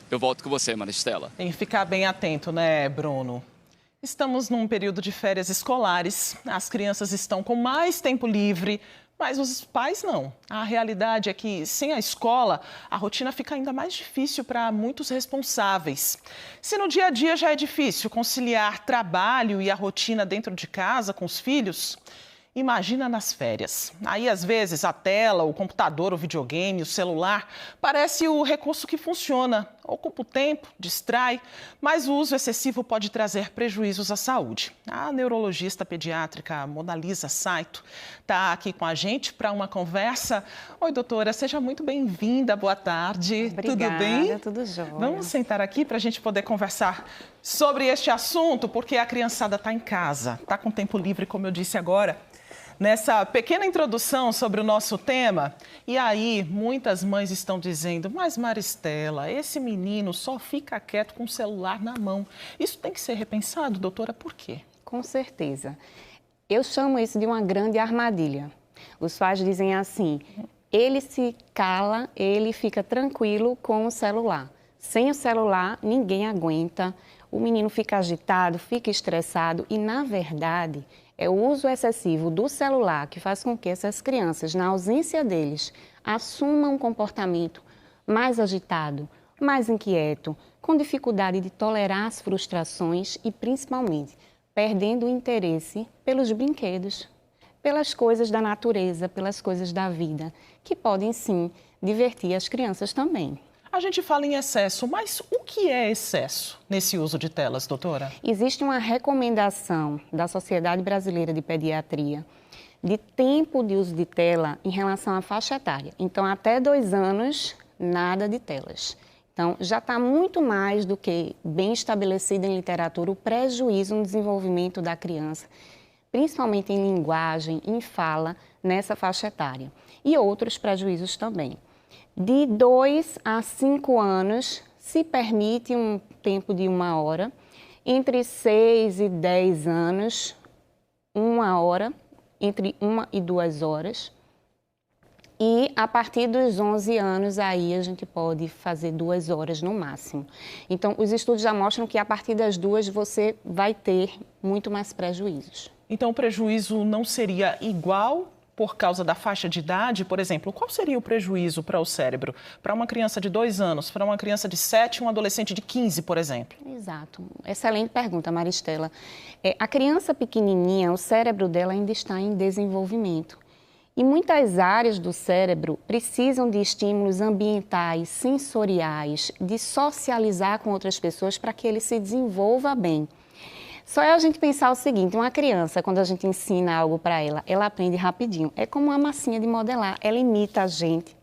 Eu volto com você, Maristela. Tem que ficar bem atento, né, Bruno? Estamos num período de férias escolares, as crianças estão com mais tempo livre, mas os pais não. A realidade é que, sem a escola, a rotina fica ainda mais difícil para muitos responsáveis. Se no dia a dia já é difícil conciliar trabalho e a rotina dentro de casa com os filhos, imagina nas férias. Aí, às vezes, a tela, o computador, o videogame, o celular, parece o recurso que funciona, ocupa o tempo, distrai, mas o uso excessivo pode trazer prejuízos à saúde. A neurologista pediátrica Mona Lisa Saito está aqui com a gente para uma conversa. Oi, doutora, seja muito bem-vinda, boa tarde. Obrigada, tudo bem? Tudo jóia. Vamos sentar aqui para a gente poder conversar sobre este assunto, porque a criançada está em casa, está com tempo livre, como eu disse agora. Nessa pequena introdução sobre o nosso tema, e aí muitas mães estão dizendo, mas Maristela, esse menino só fica quieto com o celular na mão. Isso tem que ser repensado, doutora, por quê? Com certeza. Eu chamo isso de uma grande armadilha. Os pais dizem assim, ele se cala, ele fica tranquilo com o celular. Sem o celular, ninguém aguenta, o menino fica agitado, fica estressado e, na verdade, é o uso excessivo do celular que faz com que essas crianças, na ausência deles, assumam um comportamento mais agitado, mais inquieto, com dificuldade de tolerar as frustrações e, principalmente, perdendo o interesse pelos brinquedos, pelas coisas da natureza, pelas coisas da vida, que podem, sim, divertir as crianças também. A gente fala em excesso, mas o que é excesso nesse uso de telas, doutora? Existe uma recomendação da Sociedade Brasileira de Pediatria de tempo de uso de tela em relação à faixa etária. Então, até 2 anos, nada de telas. Então, já está muito mais do que bem estabelecido em literatura o prejuízo no desenvolvimento da criança, principalmente em linguagem, em fala, nessa faixa etária. E outros prejuízos também. De 2 a 5 anos, se permite um tempo de 1 hora. Entre 6 e 10 anos, 1 hora, entre 1 e 2 horas. E a partir dos 11 anos, aí a gente pode fazer 2 horas no máximo. Então, os estudos já mostram que a partir das 2 você vai ter muito mais prejuízos. Então, o prejuízo não seria igual por causa da faixa de idade? Por exemplo, qual seria o prejuízo para o cérebro? Para uma criança de 2 anos, para uma criança de 7, um adolescente de 15, por exemplo? Exato. Excelente pergunta, Maristela. A criança pequenininha, o cérebro dela ainda está em desenvolvimento. E muitas áreas do cérebro precisam de estímulos ambientais, sensoriais, de socializar com outras pessoas para que ele se desenvolva bem. Só é a gente pensar o seguinte, uma criança, quando a gente ensina algo para ela, ela aprende rapidinho. É como uma massinha de modelar, ela imita a gente.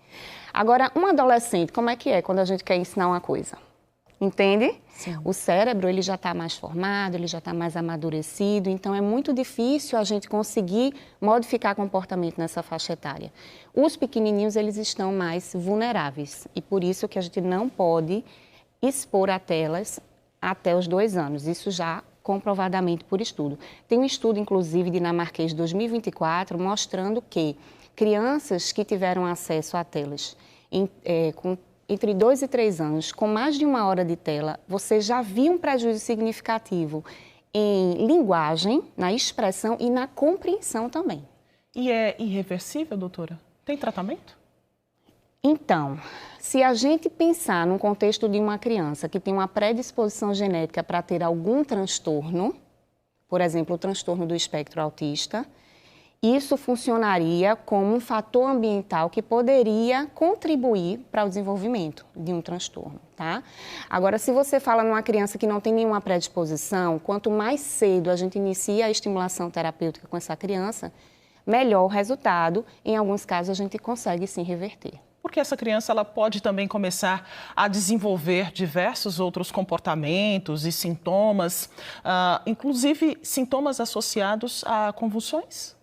Agora, um adolescente, como é que é quando a gente quer ensinar uma coisa? Entende? Sim. O cérebro, ele já está mais formado, ele já está mais amadurecido, então é muito difícil a gente conseguir modificar comportamento nessa faixa etária. Os pequenininhos, eles estão mais vulneráveis e por isso que a gente não pode expor a telas até os 2 anos. Isso já comprovadamente por estudo. Tem um estudo, inclusive, dinamarquês de 2024, mostrando que crianças que tiveram acesso a telas entre 2 e 3 anos, com mais de 1 hora de tela, você já viu um prejuízo significativo em linguagem, na expressão e na compreensão também. E é irreversível, doutora? Tem tratamento? Então, se a gente pensar num contexto de uma criança que tem uma predisposição genética para ter algum transtorno, por exemplo, o transtorno do espectro autista, isso funcionaria como um fator ambiental que poderia contribuir para o desenvolvimento de um transtorno, tá? Agora, se você fala numa criança que não tem nenhuma predisposição, quanto mais cedo a gente inicia a estimulação terapêutica com essa criança, melhor o resultado. Em alguns casos, a gente consegue sim reverter. Porque essa criança ela pode também começar a desenvolver diversos outros comportamentos e sintomas, inclusive sintomas associados a convulsões?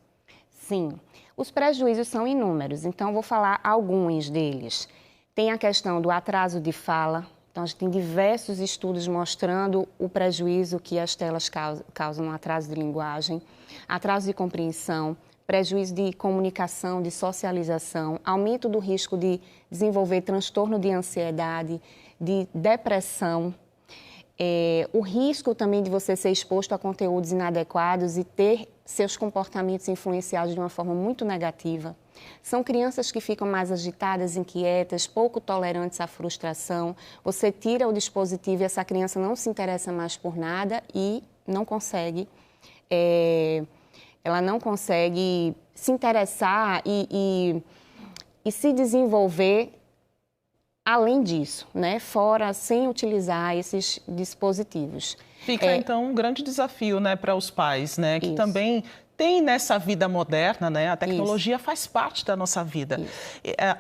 Sim, os prejuízos são inúmeros, então vou falar alguns deles. Tem a questão do atraso de fala, então a gente tem diversos estudos mostrando o prejuízo que as telas causam no atraso de linguagem, atraso de compreensão, prejuízo de comunicação, de socialização, aumento do risco de desenvolver transtorno de ansiedade, de depressão, o risco também de você ser exposto a conteúdos inadequados e ter seus comportamentos influenciados de uma forma muito negativa. São crianças que ficam mais agitadas, inquietas, pouco tolerantes à frustração. Você tira o dispositivo e essa criança não se interessa mais por nada e não consegue... ela não consegue se interessar e se desenvolver além disso, né? Fora, sem utilizar esses dispositivos. Fica, então, um grande desafio, né, para os pais, né, que também tem nessa vida moderna, né, a tecnologia faz parte da nossa vida.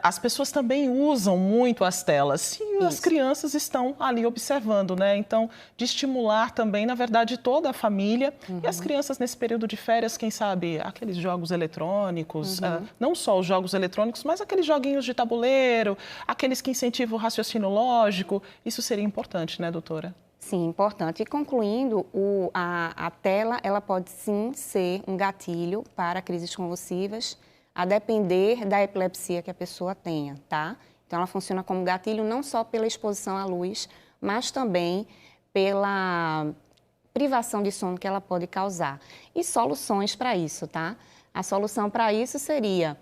As pessoas também usam muito as telas e as crianças estão ali observando, né, então, de estimular também, na verdade, toda a família e as crianças nesse período de férias, quem sabe, aqueles jogos eletrônicos, não só os jogos eletrônicos, mas aqueles joguinhos de tabuleiro, aqueles que incentivam o raciocínio lógico, isso seria importante, né, doutora? Sim, importante. E concluindo, a tela ela pode sim ser um gatilho para crises convulsivas, a depender da epilepsia que a pessoa tenha, tá? Então, ela funciona como gatilho não só pela exposição à luz, mas também pela privação de sono que ela pode causar. E soluções para isso, tá? A solução para isso seria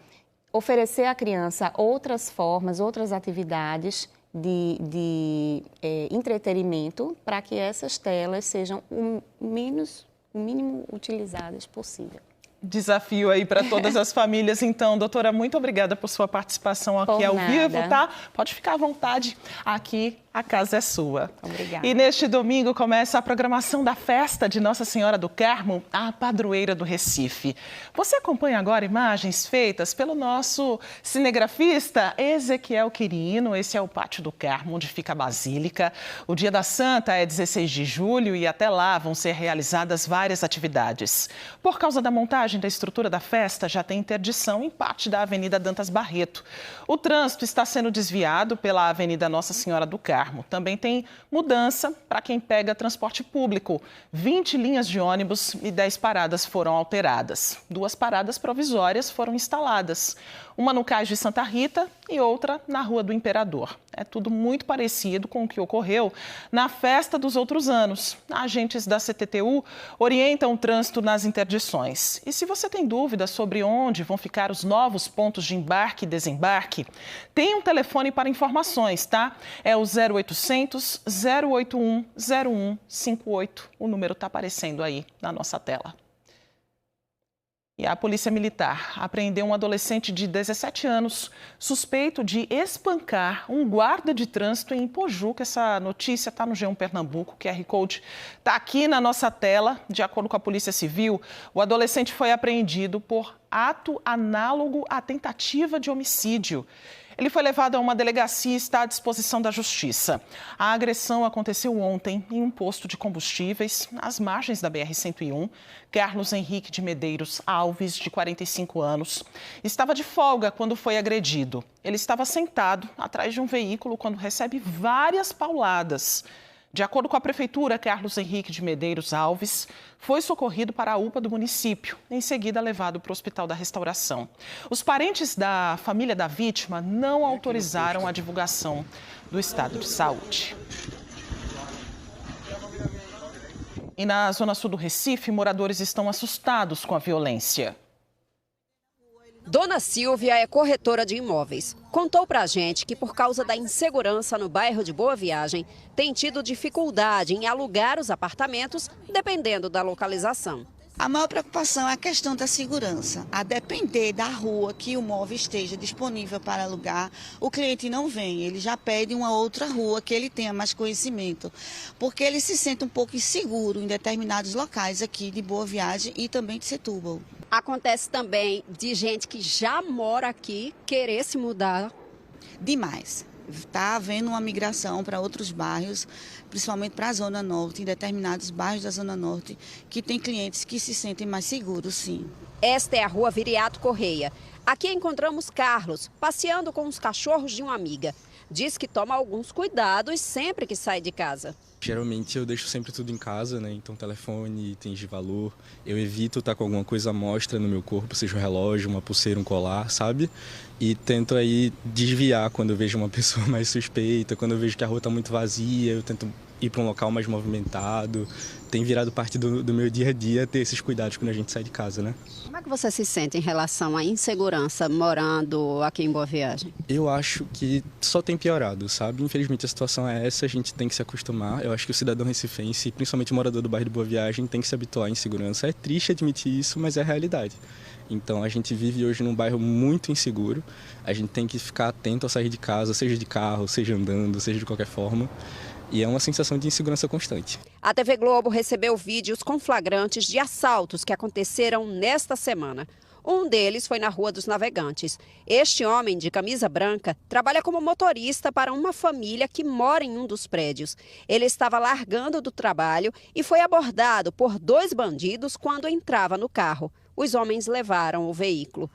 oferecer à criança outras formas, outras atividades de entretenimento para que essas telas sejam o mínimo utilizadas possível. Desafio aí para todas as famílias. Então, doutora, muito obrigada por sua participação aqui ao vivo, tá? Pode ficar à vontade, aqui a casa é sua. Obrigada. E neste domingo começa a programação da festa de Nossa Senhora do Carmo, a padroeira do Recife. Você acompanha agora imagens feitas pelo nosso cinegrafista Ezequiel Quirino. Esse é o Pátio do Carmo, onde fica a Basílica. O Dia da Santa é 16 de julho e até lá vão ser realizadas várias atividades. Por causa da montagem da estrutura da festa, já tem interdição em parte da Avenida Dantas Barreto. O trânsito está sendo desviado pela Avenida Nossa Senhora do Carmo. Também tem mudança para quem pega transporte público. 20 linhas de ônibus e 10 paradas foram alteradas. 2 paradas provisórias foram instaladas. Uma no Cais de Santa Rita e outra na Rua do Imperador. É tudo muito parecido com o que ocorreu na festa dos outros anos. Agentes da CTTU orientam o trânsito nas interdições. E se você tem dúvidas sobre onde vão ficar os novos pontos de embarque e desembarque, tem um telefone para informações, tá? É o 0800 081 0158. O número está aparecendo aí na nossa tela. E a Polícia Militar apreendeu um adolescente de 17 anos, suspeito de espancar um guarda de trânsito em Pojuca. Essa notícia está no G1 Pernambuco, o QR Code está aqui na nossa tela. De acordo com a Polícia Civil, o adolescente foi apreendido por ato análogo à tentativa de homicídio. Ele foi levado a uma delegacia e está à disposição da Justiça. A agressão aconteceu ontem em um posto de combustíveis, às margens da BR-101. Carlos Henrique de Medeiros Alves, de 45 anos, estava de folga quando foi agredido. Ele estava sentado atrás de um veículo quando recebe várias pauladas. De acordo com a Prefeitura, Carlos Henrique de Medeiros Alves foi socorrido para a UPA do município, em seguida levado para o Hospital da Restauração. Os parentes da família da vítima não autorizaram a divulgação do estado de saúde. E na zona sul do Recife, moradores estão assustados com a violência. Dona Silvia é corretora de imóveis. Contou pra gente que por causa da insegurança no bairro de Boa Viagem, tem tido dificuldade em alugar os apartamentos, dependendo da localização. A maior preocupação é a questão da segurança. A depender da rua que o imóvel esteja disponível para alugar, o cliente não vem, ele já pede uma outra rua que ele tenha mais conhecimento, porque ele se sente um pouco inseguro em determinados locais aqui de Boa Viagem e também de Setúbal. Acontece também de gente que já mora aqui querer se mudar. Demais. Está havendo uma migração para outros bairros, principalmente para a Zona Norte, em determinados bairros da Zona Norte, que tem clientes que se sentem mais seguros, sim. Esta é a Rua Viriato Correia. Aqui encontramos Carlos, passeando com os cachorros de uma amiga. Diz que toma alguns cuidados sempre que sai de casa. Geralmente eu deixo sempre tudo em casa, né? Então telefone, itens de valor. Eu evito estar com alguma coisa à mostra no meu corpo, seja um relógio, uma pulseira, um colar, sabe? E tento aí desviar quando eu vejo uma pessoa mais suspeita, quando eu vejo que a rua está muito vazia, eu tento ir para um local mais movimentado. Tem virado parte do meu dia a dia ter esses cuidados quando a gente sai de casa, né? Como é que você se sente em relação à insegurança morando aqui em Boa Viagem? Eu acho que só tem piorado, sabe? Infelizmente a situação é essa, a gente tem que se acostumar. Eu acho que o cidadão recifense, principalmente o morador do bairro de Boa Viagem, tem que se habituar à insegurança. É triste admitir isso, mas é a realidade. Então a gente vive hoje num bairro muito inseguro. A gente tem que ficar atento ao sair de casa, seja de carro, seja andando, seja de qualquer forma. E é uma sensação de insegurança constante. A TV Globo recebeu vídeos com flagrantes de assaltos que aconteceram nesta semana. Um deles foi na Rua dos Navegantes. Este homem, de camisa branca, trabalha como motorista para uma família que mora em um dos prédios. Ele estava largando do trabalho e foi abordado por 2 bandidos quando entrava no carro. Os homens levaram o veículo.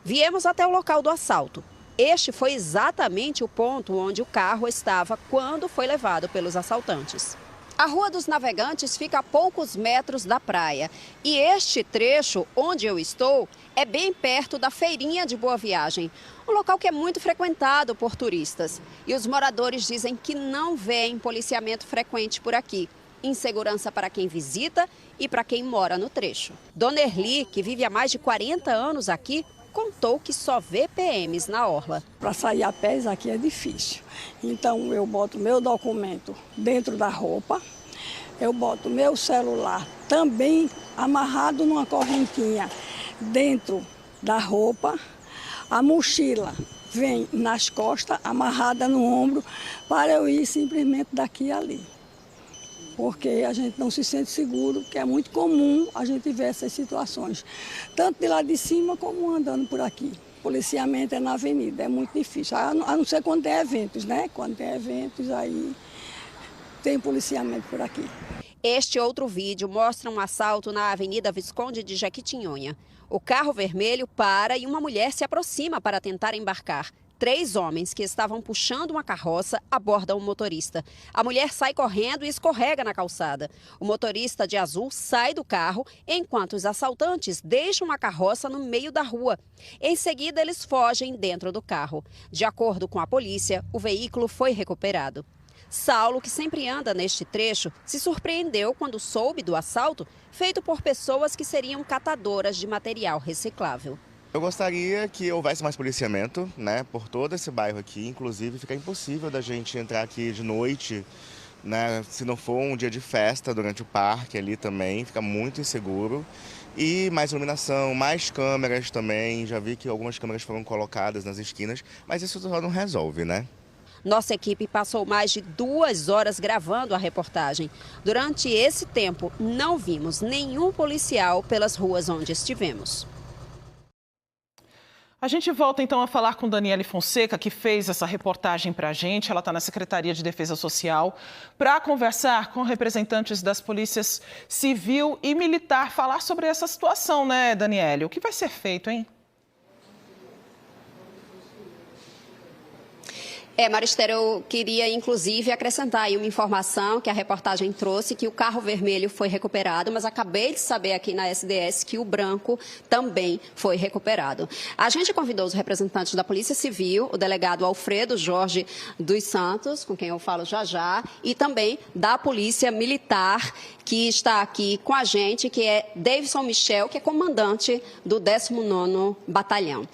Viemos até o local do assalto. Este foi exatamente o ponto onde o carro estava quando foi levado pelos assaltantes. A Rua dos Navegantes fica a poucos metros da praia. E este trecho onde eu estou é bem perto da Feirinha de Boa Viagem, um local que é muito frequentado por turistas. E os moradores dizem que não veem policiamento frequente por aqui. Insegurança para quem visita e para quem mora no trecho. Dona Erli, que vive há mais de 40 anos aqui, contou que só vê PMs na orla. Para sair a pé aqui é difícil. Então eu boto meu documento dentro da roupa, eu boto meu celular também amarrado numa correntinha dentro da roupa, a mochila vem nas costas, amarrada no ombro, para eu ir simplesmente daqui a ali. Porque a gente não se sente seguro, que é muito comum a gente ver essas situações, tanto de lá de cima como andando por aqui. Policiamento é na avenida, é muito difícil, a não ser quando tem eventos, né? Quando tem eventos, aí tem policiamento por aqui. Este outro vídeo mostra um assalto na Avenida Visconde de Jequitinhonha. O carro vermelho para e uma mulher se aproxima para tentar embarcar. 3 homens que estavam puxando uma carroça abordam o motorista. A mulher sai correndo e escorrega na calçada. O motorista de azul sai do carro, enquanto os assaltantes deixam a carroça no meio da rua. Em seguida, eles fogem dentro do carro. De acordo com a polícia, o veículo foi recuperado. Saulo, que sempre anda neste trecho, se surpreendeu quando soube do assalto feito por pessoas que seriam catadoras de material reciclável. Eu gostaria que houvesse mais policiamento, né, por todo esse bairro aqui. Inclusive, fica impossível da gente entrar aqui de noite, né, se não for um dia de festa durante o parque ali também, fica muito inseguro. E mais iluminação, mais câmeras também. Já vi que algumas câmeras foram colocadas nas esquinas, mas isso só não resolve, né? Nossa equipe passou mais de 2 horas gravando a reportagem. Durante esse tempo, não vimos nenhum policial pelas ruas onde estivemos. A gente volta então a falar com Daniele Fonseca, que fez essa reportagem para a gente. Ela está na Secretaria de Defesa Social, para conversar com representantes das polícias civil e militar, falar sobre essa situação, né, Daniele? O que vai ser feito, hein? Maristela, eu queria inclusive acrescentar aí uma informação que a reportagem trouxe, que o carro vermelho foi recuperado, mas acabei de saber aqui na SDS que o branco também foi recuperado. A gente convidou os representantes da Polícia Civil, o delegado Alfredo Jorge dos Santos, com quem eu falo já já, e também da Polícia Militar, que está aqui com a gente, que é Davidson Michel, que é comandante do 19º Batalhão.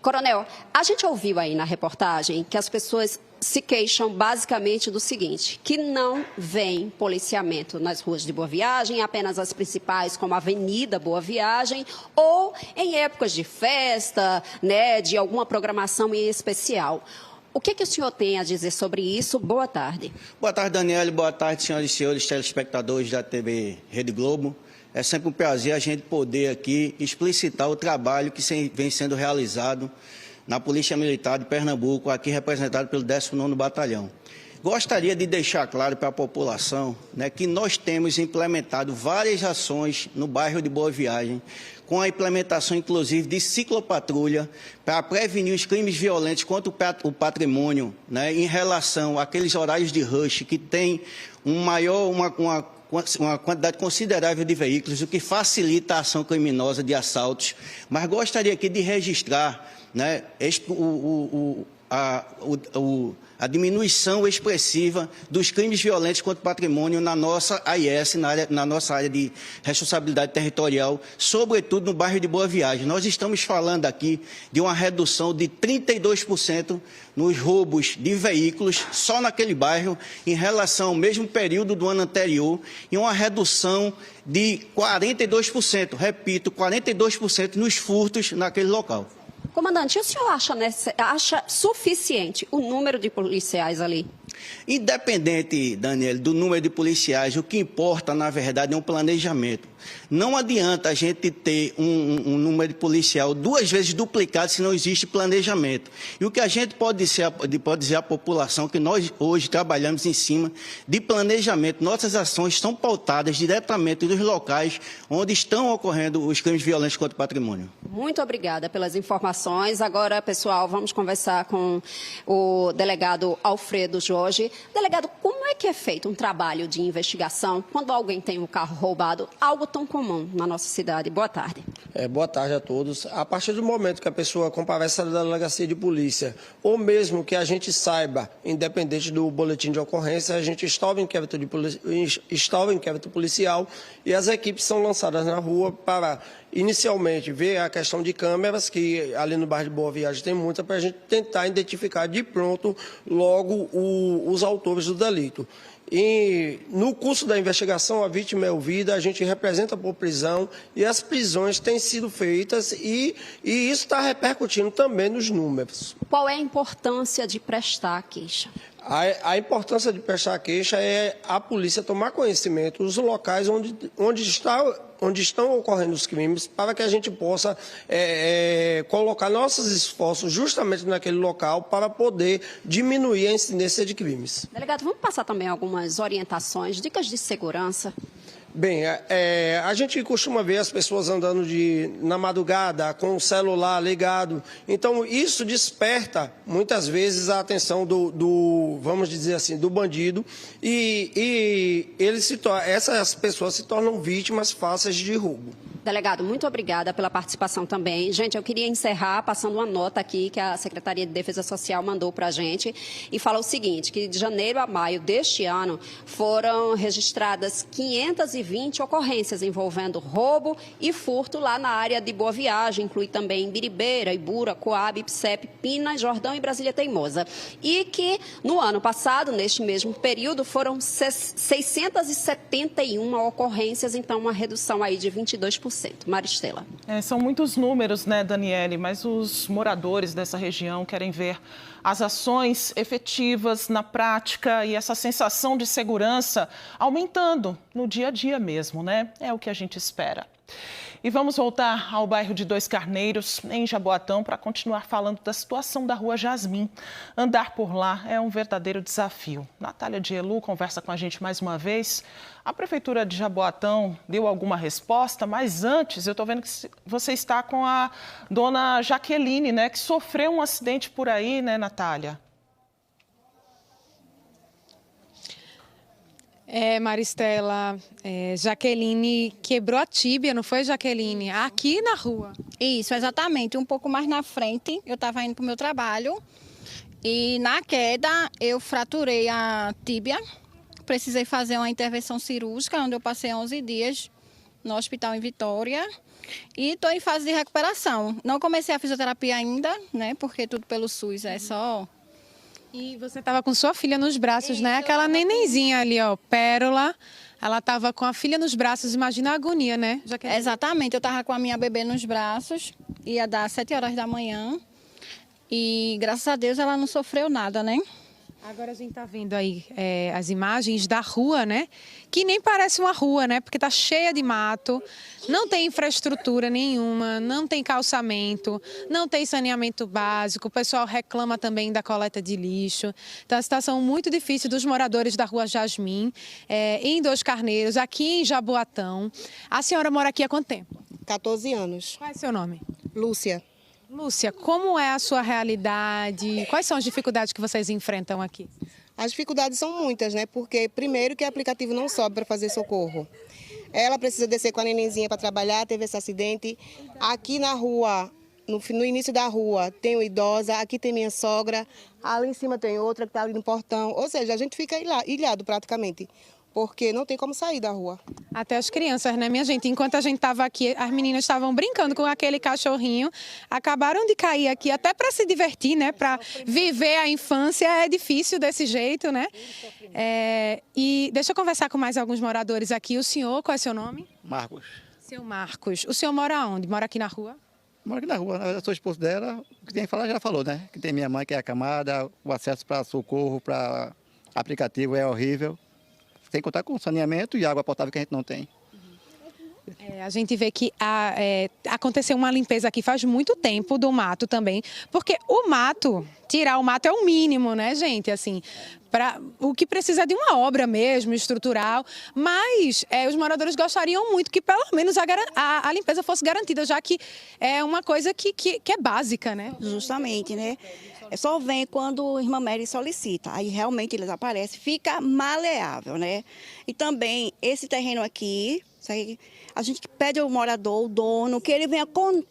Coronel, a gente ouviu aí na reportagem que as pessoas se queixam basicamente do seguinte, que não vem policiamento nas ruas de Boa Viagem, apenas as principais, como a Avenida Boa Viagem, ou em épocas de festa, né, de alguma programação em especial. O que o senhor tem a dizer sobre isso? Boa tarde. Boa tarde, Daniele. Boa tarde, senhoras e senhores telespectadores da TV Rede Globo. É sempre um prazer a gente poder aqui explicitar o trabalho que vem sendo realizado na Polícia Militar de Pernambuco, aqui representado pelo 19º Batalhão. Gostaria de deixar claro para a população, né, que nós temos implementado várias ações no bairro de Boa Viagem, com a implementação, inclusive, de ciclopatrulha para prevenir os crimes violentos contra o patrimônio, né, em relação àqueles horários de rush que tem uma quantidade considerável de veículos, o que facilita a ação criminosa de assaltos. Mas gostaria aqui de registrar, né, a diminuição expressiva dos crimes violentos contra o patrimônio na nossa AIS, na nossa área de responsabilidade territorial, sobretudo no bairro de Boa Viagem. Nós estamos falando aqui de uma redução de 32% nos roubos de veículos só naquele bairro em relação ao mesmo período do ano anterior e uma redução de 42%, repito, 42% nos furtos naquele local. Comandante, o senhor acha suficiente o número de policiais ali? Independente, Daniel, do número de policiais, o que importa, na verdade, é um planejamento. Não adianta a gente ter um número de policial 2 vezes duplicado se não existe planejamento. E o que a gente pode dizer à população que nós hoje trabalhamos em cima de planejamento. Nossas ações estão pautadas diretamente nos locais onde estão ocorrendo os crimes violentos contra o patrimônio. Muito obrigada pelas informações. Agora, pessoal, vamos conversar com o delegado Alfredo Jorge. Delegado, como é que é feito um trabalho de investigação quando alguém tem um carro roubado, algo tão comum na nossa cidade? Boa tarde. Boa tarde a todos. A partir do momento que a pessoa comparece à delegacia de polícia, ou mesmo que a gente saiba, independente do boletim de ocorrência, a gente instaura o inquérito policial e as equipes são lançadas na rua para, inicialmente, ver a questão de câmeras, que ali no bairro de Boa Viagem tem muita, para a gente tentar identificar de pronto logo os autores do delito. E no curso da investigação, a vítima é ouvida, a gente representa por prisão e as prisões têm sido feitas e isso está repercutindo também nos números. Qual é a importância de prestar a queixa? A importância de prestar a queixa é a polícia tomar conhecimento dos locais onde estão ocorrendo os crimes, para que a gente possa colocar nossos esforços justamente naquele local para poder diminuir a incidência de crimes. Delegado, vamos passar também algumas orientações, dicas de segurança? Bem, a gente costuma ver as pessoas andando na madrugada com o celular ligado. Então, isso desperta, muitas vezes, a atenção vamos dizer assim, do bandido. E essas pessoas se tornam vítimas fáceis de roubo. Delegado, muito obrigada pela participação também. Gente, eu queria encerrar passando uma nota aqui que a Secretaria de Defesa Social mandou para a gente e fala o seguinte, que de janeiro a maio deste ano foram registradas 520 ocorrências envolvendo roubo e furto lá na área de Boa Viagem, inclui também Biribeira, Ibura, Coab, Ipsep, Pina, Jordão e Brasília Teimosa. E que no ano passado, neste mesmo período, foram 671 ocorrências, então uma redução aí de 22%. Maristela. São muitos números, né, Daniele? Mas os moradores dessa região querem ver as ações efetivas na prática e essa sensação de segurança aumentando no dia a dia mesmo, né? É o que a gente espera. E vamos voltar ao bairro de Dois Carneiros, em Jaboatão, para continuar falando da situação da Rua Jasmim. Andar por lá é um verdadeiro desafio. Natália Dielu conversa com a gente mais uma vez. A Prefeitura de Jaboatão deu alguma resposta, mas antes eu estou vendo que você está com a dona Jaqueline, né, que sofreu um acidente por aí, né, Natália? Maristela, Jaqueline quebrou a tíbia, não foi, Jaqueline? Aqui na rua. Isso, exatamente. Um pouco mais na frente, eu estava indo para o meu trabalho e na queda eu fraturei a tíbia. Precisei fazer uma intervenção cirúrgica, onde eu passei 11 dias no hospital em Vitória e estou em fase de recuperação. Não comecei a fisioterapia ainda, né? Porque tudo pelo SUS é só... E você estava com sua filha nos braços, né? Aquela nenenzinha ali, ó, Pérola. Ela estava com a filha nos braços, imagina a agonia, né? Exatamente, eu estava com a minha bebê nos braços, ia dar 7 horas da manhã e graças a Deus ela não sofreu nada, né? Agora a gente está vendo aí as imagens da rua, né? Que nem parece uma rua, né? Porque está cheia de mato, não tem infraestrutura nenhuma, não tem calçamento, não tem saneamento básico. O pessoal reclama também da coleta de lixo. Então, a situação muito difícil dos moradores da Rua Jasmim, em Dois Carneiros, aqui em Jaboatão. A senhora mora aqui há quanto tempo? 14 anos. Qual é seu nome? Lúcia. Lúcia, como é a sua realidade? Quais são as dificuldades que vocês enfrentam aqui? As dificuldades são muitas, né? Porque, primeiro, que o aplicativo não sobe para fazer socorro. Ela precisa descer com a nenenzinha para trabalhar, teve esse acidente. Aqui na rua no início da rua tem uma idosa, aqui tem minha sogra, ali em cima tem outra que está ali no portão. Ou seja, a gente fica ilhado praticamente, porque não tem como sair da rua. Até as crianças, né, minha gente? Enquanto a gente estava aqui, as meninas estavam brincando com aquele cachorrinho, acabaram de cair aqui até para se divertir, né? Para viver a infância é difícil desse jeito, né? E deixa eu conversar com mais alguns moradores aqui. O senhor, qual é o seu nome? Marcos. Seu Marcos. O senhor mora onde? Mora aqui na rua? Moro aqui na rua, eu sou esposo dela, o que tem que falar já falou, né? Que tem minha mãe que é acamada, o acesso para socorro, para aplicativo é horrível. Sem contar com saneamento e água potável que a gente não tem. A gente vê que aconteceu uma limpeza aqui faz muito tempo do mato também, porque tirar o mato é o mínimo, né, gente? Assim, o que precisa de uma obra mesmo, estrutural, mas os moradores gostariam muito que pelo menos a limpeza fosse garantida, já que é uma coisa que é básica, né? Justamente, né? Só vem quando a irmã Mary solicita, aí realmente eles aparecem, fica maleável, né? E também esse terreno aqui, a gente pede ao morador, o dono, que ele venha com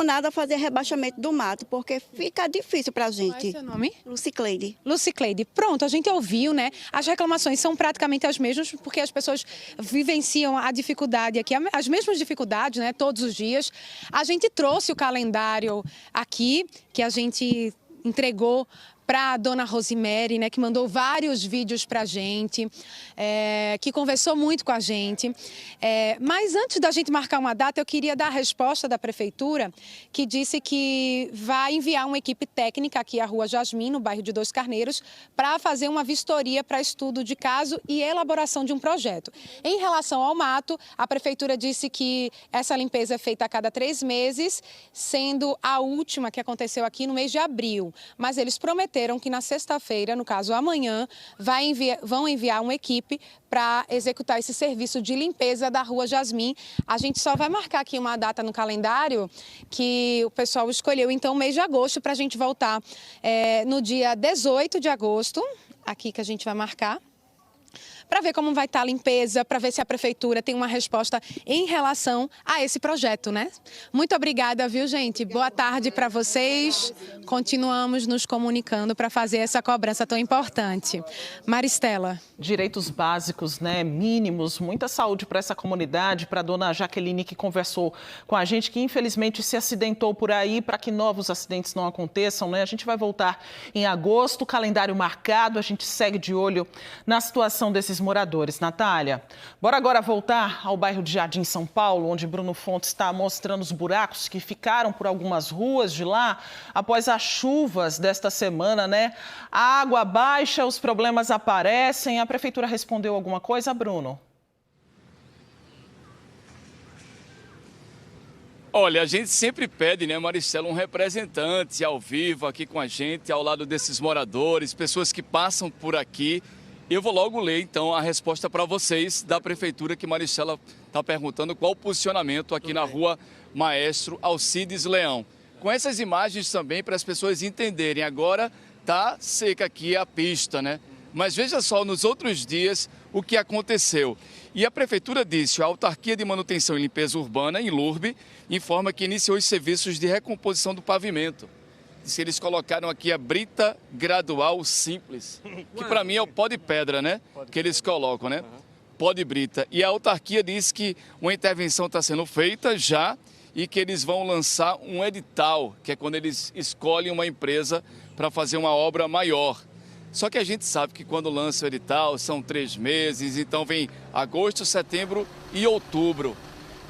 nada fazer rebaixamento do mato, porque fica difícil pra gente. Qual é o seu nome? Lucicleide. Lucicleide. Pronto, a gente ouviu, né? As reclamações são praticamente as mesmas, porque as pessoas vivenciam a dificuldade aqui, as mesmas dificuldades, né? Todos os dias. A gente trouxe o calendário aqui, que a gente entregou para a dona Rosemary, né, que mandou vários vídeos para a gente, que conversou muito com a gente. Mas antes da gente marcar uma data, eu queria dar a resposta da prefeitura, que disse que vai enviar uma equipe técnica aqui à Rua Jasmim, no bairro de Dois Carneiros, para fazer uma vistoria para estudo de caso e elaboração de um projeto. Em relação ao mato, a prefeitura disse que essa limpeza é feita a cada 3 meses, sendo a última que aconteceu aqui no mês de abril. Mas eles prometeram que na sexta-feira, no caso amanhã, vão enviar uma equipe para executar esse serviço de limpeza da Rua Jasmim. A gente só vai marcar aqui uma data no calendário que o pessoal escolheu, então, mês de agosto, para a gente voltar no dia 18 de agosto, aqui que a gente vai marcar, para ver como vai estar a limpeza, para ver se a prefeitura tem uma resposta em relação a esse projeto, né? Muito obrigada, viu, gente? Boa tarde para vocês. Continuamos nos comunicando para fazer essa cobrança tão importante. Maristela. Direitos básicos, né, mínimos, muita saúde para essa comunidade, para a dona Jaqueline que conversou com a gente, que infelizmente se acidentou por aí, para que novos acidentes não aconteçam, né? A gente vai voltar em agosto, calendário marcado, a gente segue de olho na situação desses moradores. Natália, bora agora voltar ao bairro de Jardim, São Paulo, onde Bruno Fontes está mostrando os buracos que ficaram por algumas ruas de lá após as chuvas desta semana, né? A água baixa, os problemas aparecem. A prefeitura respondeu alguma coisa, Bruno? Olha, a gente sempre pede, né, Maristela, um representante ao vivo aqui com a gente, ao lado desses moradores, pessoas que passam por aqui. Eu vou logo ler, então, a resposta para vocês da prefeitura, que Maristela está perguntando qual o posicionamento aqui na rua Maestro Alcides Leão. Com essas imagens também, para as pessoas entenderem, agora está seca aqui a pista, né? Mas veja só, nos outros dias, o que aconteceu. E a prefeitura disse, a Autarquia de Manutenção e Limpeza Urbana, em Lourbe, informa que iniciou os serviços de recomposição do pavimento. Se eles colocaram aqui a brita gradual simples, que para mim é o pó de pedra, né? Que eles colocam, né? Pó de brita. E a autarquia diz que uma intervenção está sendo feita já e que eles vão lançar um edital, que é quando eles escolhem uma empresa para fazer uma obra maior. Só que a gente sabe que quando lança o edital são 3 meses, então vem agosto, setembro e outubro.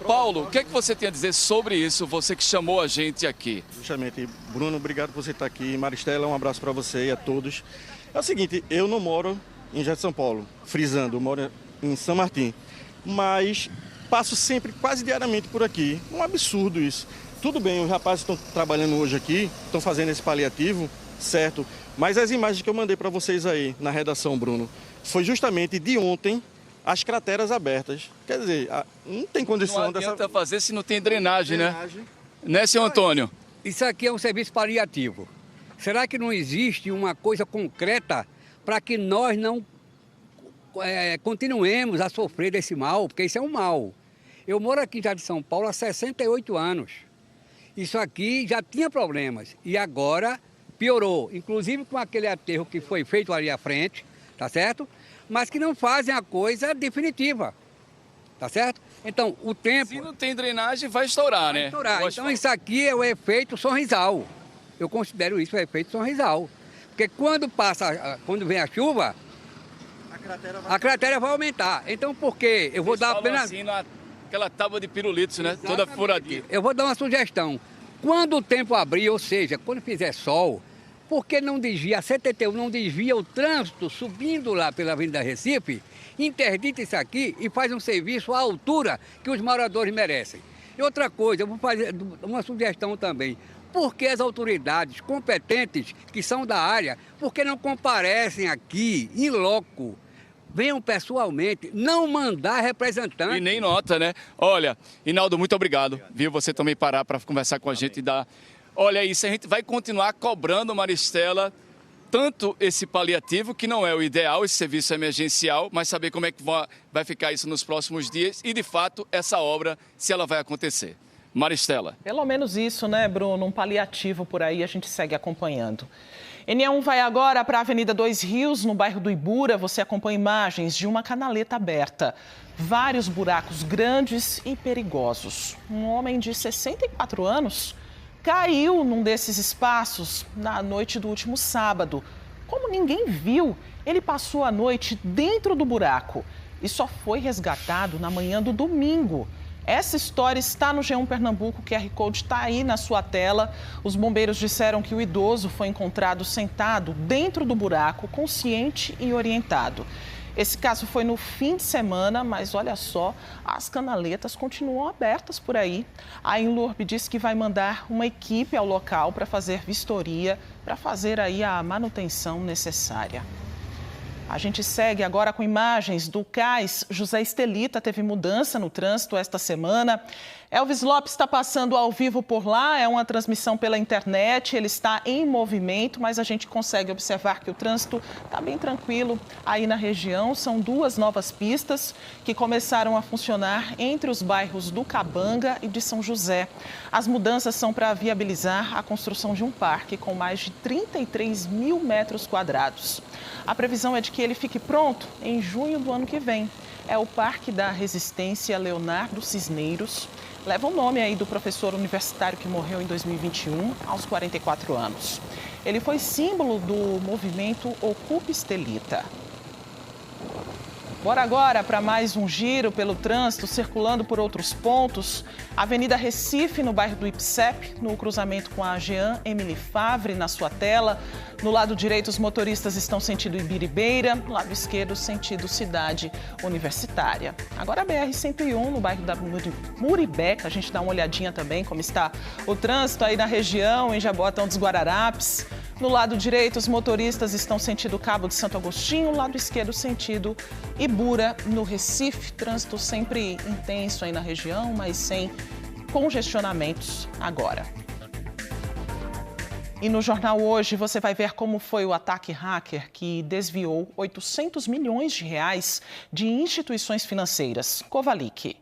Paulo, o que é que você tem a dizer sobre isso, você que chamou a gente aqui? Justamente, Bruno, obrigado por você estar aqui. Maristela, um abraço para você e a todos. É o seguinte, eu não moro em Jardim São Paulo, frisando, eu moro em São Martim, mas passo sempre, quase diariamente por aqui. Um absurdo isso. Tudo bem, os rapazes estão trabalhando hoje aqui, estão fazendo esse paliativo, certo? Mas as imagens que eu mandei para vocês aí na redação, Bruno, foi justamente de ontem, as crateras abertas. Quer dizer, não tem condição não adianta fazer se não tem drenagem, né? Né, senhor Antônio? Isso aqui é um serviço paliativo. Será que não existe uma coisa concreta para que nós não continuemos a sofrer desse mal? Porque isso é um mal. Eu moro aqui em Jardim São Paulo há 68 anos. Isso aqui já tinha problemas e agora piorou, inclusive com aquele aterro que foi feito ali à frente, tá certo? Mas que não fazem a coisa definitiva, tá certo? Então, o tempo... Se não tem drenagem, vai estourar, né? Estourar. Então, isso aqui é o efeito Sorrisal. Eu considero isso o efeito Sorrisal. Porque quando vem a chuva, a cratera vai aumentar. Então, por quê? Eu vou dar apenas... Assim, aquela tábua de pirulitos, né? Toda furadinha. Eu vou dar uma sugestão. Quando o tempo abrir, ou seja, quando fizer sol, por que não desvia, a CTTU não desvia o trânsito subindo lá pela Avenida Recife, interdita isso aqui e faz um serviço à altura que os moradores merecem. E outra coisa, eu vou fazer uma sugestão também. Por que as autoridades competentes que são da área, por que não comparecem aqui, em loco, venham pessoalmente, não mandar representante? E nem nota, né? Olha, Hinaldo, muito obrigado. Viu você também parar para conversar com a gente e dar... Olha isso, a gente vai continuar cobrando, Maristela, tanto esse paliativo, que não é o ideal, esse serviço emergencial, mas saber como é que vai ficar isso nos próximos dias e, de fato, essa obra, se ela vai acontecer. Maristela. Pelo menos isso, né, Bruno? Um paliativo por aí, a gente segue acompanhando. NE1 vai agora para a Avenida 2 Rios, no bairro do Ibura. Você acompanha imagens de uma canaleta aberta. Vários buracos grandes e perigosos. Um homem de 64 anos caiu num desses espaços na noite do último sábado. Como ninguém viu, ele passou a noite dentro do buraco e só foi resgatado na manhã do domingo. Essa história está no G1 Pernambuco, o QR Code está aí na sua tela. Os bombeiros disseram que o idoso foi encontrado sentado dentro do buraco, consciente e orientado. Esse caso foi no fim de semana, mas olha só, as canaletas continuam abertas por aí. A Inlurb disse que vai mandar uma equipe ao local para fazer vistoria, para fazer aí a manutenção necessária. A gente segue agora com imagens do cais José Estelita. Teve mudança no trânsito esta semana. Elvis Lopes está passando ao vivo por lá, é uma transmissão pela internet, ele está em movimento, mas a gente consegue observar que o trânsito está bem tranquilo aí na região. São duas novas pistas que começaram a funcionar entre os bairros do Cabanga e de São José. As mudanças são para viabilizar a construção de um parque com mais de 33 mil metros quadrados. A previsão é de que ele fique pronto em junho do ano que vem. É o Parque da Resistência Leonardo Cisneiros. Leva o nome aí do professor universitário que morreu em 2021, aos 44 anos. Ele foi símbolo do movimento Ocupa Estelita. Bora agora para mais um giro pelo trânsito, circulando por outros pontos. Avenida Recife, no bairro do Ipsep, no cruzamento com a Jean Emily Favre, na sua tela. No lado direito, os motoristas estão sentido Ibiribeira, no lado esquerdo, sentido Cidade Universitária. Agora a BR-101, no bairro da Muribeca, a gente dá uma olhadinha também como está o trânsito aí na região, em Jaboatão dos Guararapes. No lado direito, os motoristas estão sentido Cabo de Santo Agostinho, lado esquerdo, sentido Ibura, no Recife. Trânsito sempre intenso aí na região, mas sem congestionamentos agora. E no Jornal Hoje você vai ver como foi o ataque hacker que desviou 800 milhões de reais de instituições financeiras. Kovalik.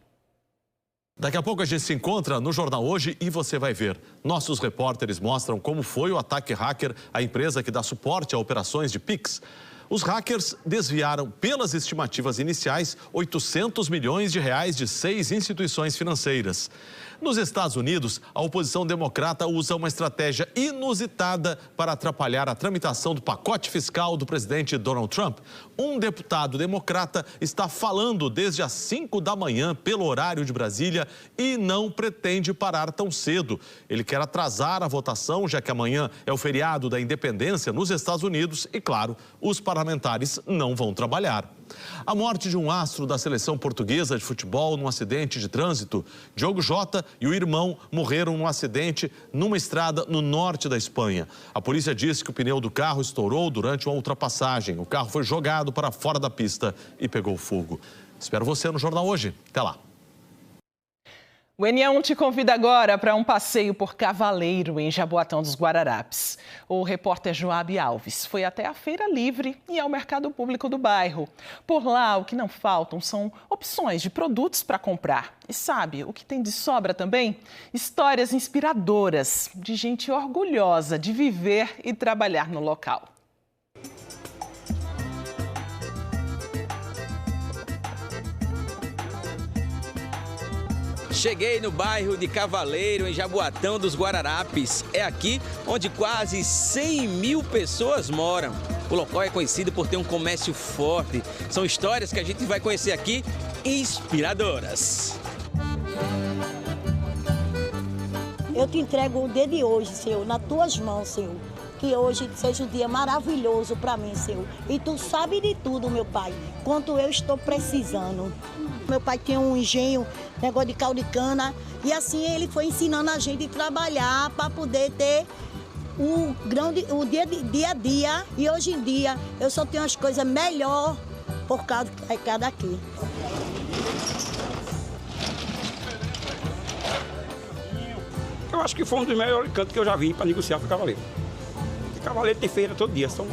Daqui a pouco a gente se encontra no Jornal Hoje e você vai ver. Nossos repórteres mostram como foi o ataque hacker à empresa que dá suporte a operações de Pix. Os hackers desviaram, pelas estimativas iniciais, 800 milhões de reais de 6 instituições financeiras. Nos Estados Unidos, a oposição democrata usa uma estratégia inusitada para atrapalhar a tramitação do pacote fiscal do presidente Donald Trump. Um deputado democrata está falando desde as 5 da manhã pelo horário de Brasília e não pretende parar tão cedo. Ele quer atrasar a votação, já que amanhã é o feriado da independência nos Estados Unidos e, claro, os parlamentares não vão trabalhar. A morte de um astro da seleção portuguesa de futebol num acidente de trânsito. Diogo Jota e o irmão morreram num acidente numa estrada no norte da Espanha. A polícia disse que o pneu do carro estourou durante uma ultrapassagem. O carro foi jogado para fora da pista e pegou fogo. Espero você no Jornal Hoje. Até lá. O NE1 te convida agora para um passeio por Cavaleiro, em Jaboatão dos Guararapes. O repórter Joab Alves foi até a Feira Livre e ao mercado público do bairro. Por lá, o que não faltam são opções de produtos para comprar. E sabe o que tem de sobra também? Histórias inspiradoras de gente orgulhosa de viver e trabalhar no local. Cheguei no bairro de Cavaleiro, em Jaboatão dos Guararapes. É aqui onde quase 100 mil pessoas moram. O local é conhecido por ter um comércio forte. São histórias que a gente vai conhecer aqui, inspiradoras. Eu te entrego o dia de hoje, Senhor, nas tuas mãos, Senhor. Que hoje seja um dia maravilhoso para mim, Senhor. E tu sabe de tudo, meu Pai, quanto eu estou precisando. Meu pai tinha um engenho, negócio de caldo de cana, e assim ele foi ensinando a gente a trabalhar para poder ter o dia a dia. E hoje em dia eu só tenho as coisas melhor por causa daqui. Eu acho que foi um dos melhores cantos que eu já vi para negociar com o Cavaleiro. O Cavaleiro tem feira todo dia, são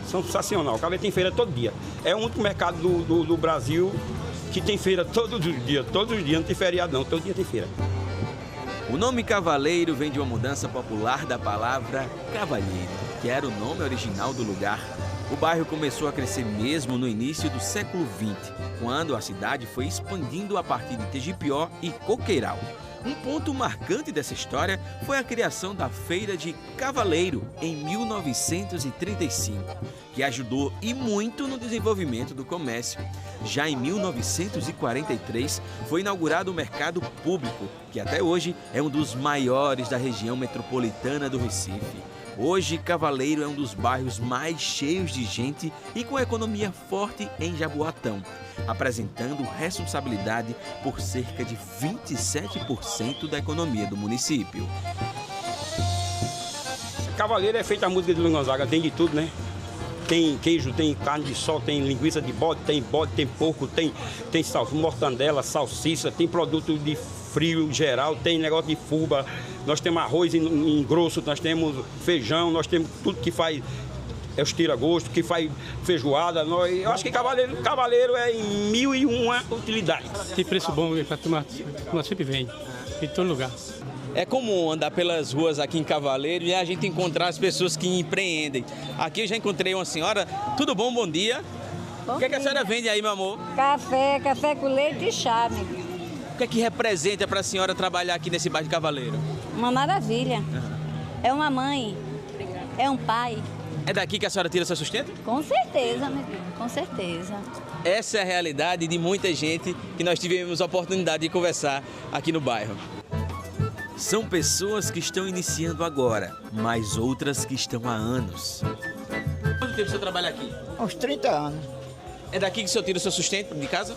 sensacional. O Cavaleiro tem feira todo dia. É o único mercado do Brasil que tem feira todos os dias, não tem feriado não, todo dia tem feira. O nome Cavaleiro vem de uma mudança popular da palavra cavalheiro, que era o nome original do lugar. O bairro começou a crescer mesmo no início do século XX, quando a cidade foi expandindo a partir de Tegipió e Coqueiral. Um ponto marcante dessa história foi a criação da Feira de Cavaleiro, em 1935, que ajudou e muito no desenvolvimento do comércio. Já em 1943, foi inaugurado o mercado público, que até hoje é um dos maiores da região metropolitana do Recife. Hoje, Cavaleiro é um dos bairros mais cheios de gente e com economia forte em Jaboatão, apresentando responsabilidade por cerca de 27% da economia do município. Cavaleiro é feita a música de Luiz Gonzaga, tem de tudo, né? Tem queijo, tem carne de sol, tem linguiça de bode, tem porco, tem mortandela, salsicha, tem produto de frio geral, tem negócio de fubá, nós temos arroz em grosso, nós temos feijão, nós temos tudo que faz os tira-gosto, que faz feijoada. Eu acho que Cavaleiro é em 1001 utilidades. Tem preço bom para tomar, sempre vem, em todo lugar. É comum andar pelas ruas aqui em Cavaleiro e a gente encontrar as pessoas que empreendem. Aqui eu já encontrei uma senhora. Tudo bom? Bom dia. Bom o que, dia. A senhora vende aí, meu amor? Café com leite e chá, meu filho. O que representa para a senhora trabalhar aqui nesse bairro de Cavaleiro? Uma maravilha. É uma mãe, é um pai. É daqui que a senhora tira seu sustento? Com certeza, meu filho, com certeza. Essa é a realidade de muita gente que nós tivemos a oportunidade de conversar aqui no bairro. São pessoas que estão iniciando agora, mas outras que estão há anos. Quanto tempo você trabalha aqui? Uns 30 anos. É daqui que o senhor tira o seu sustento de casa?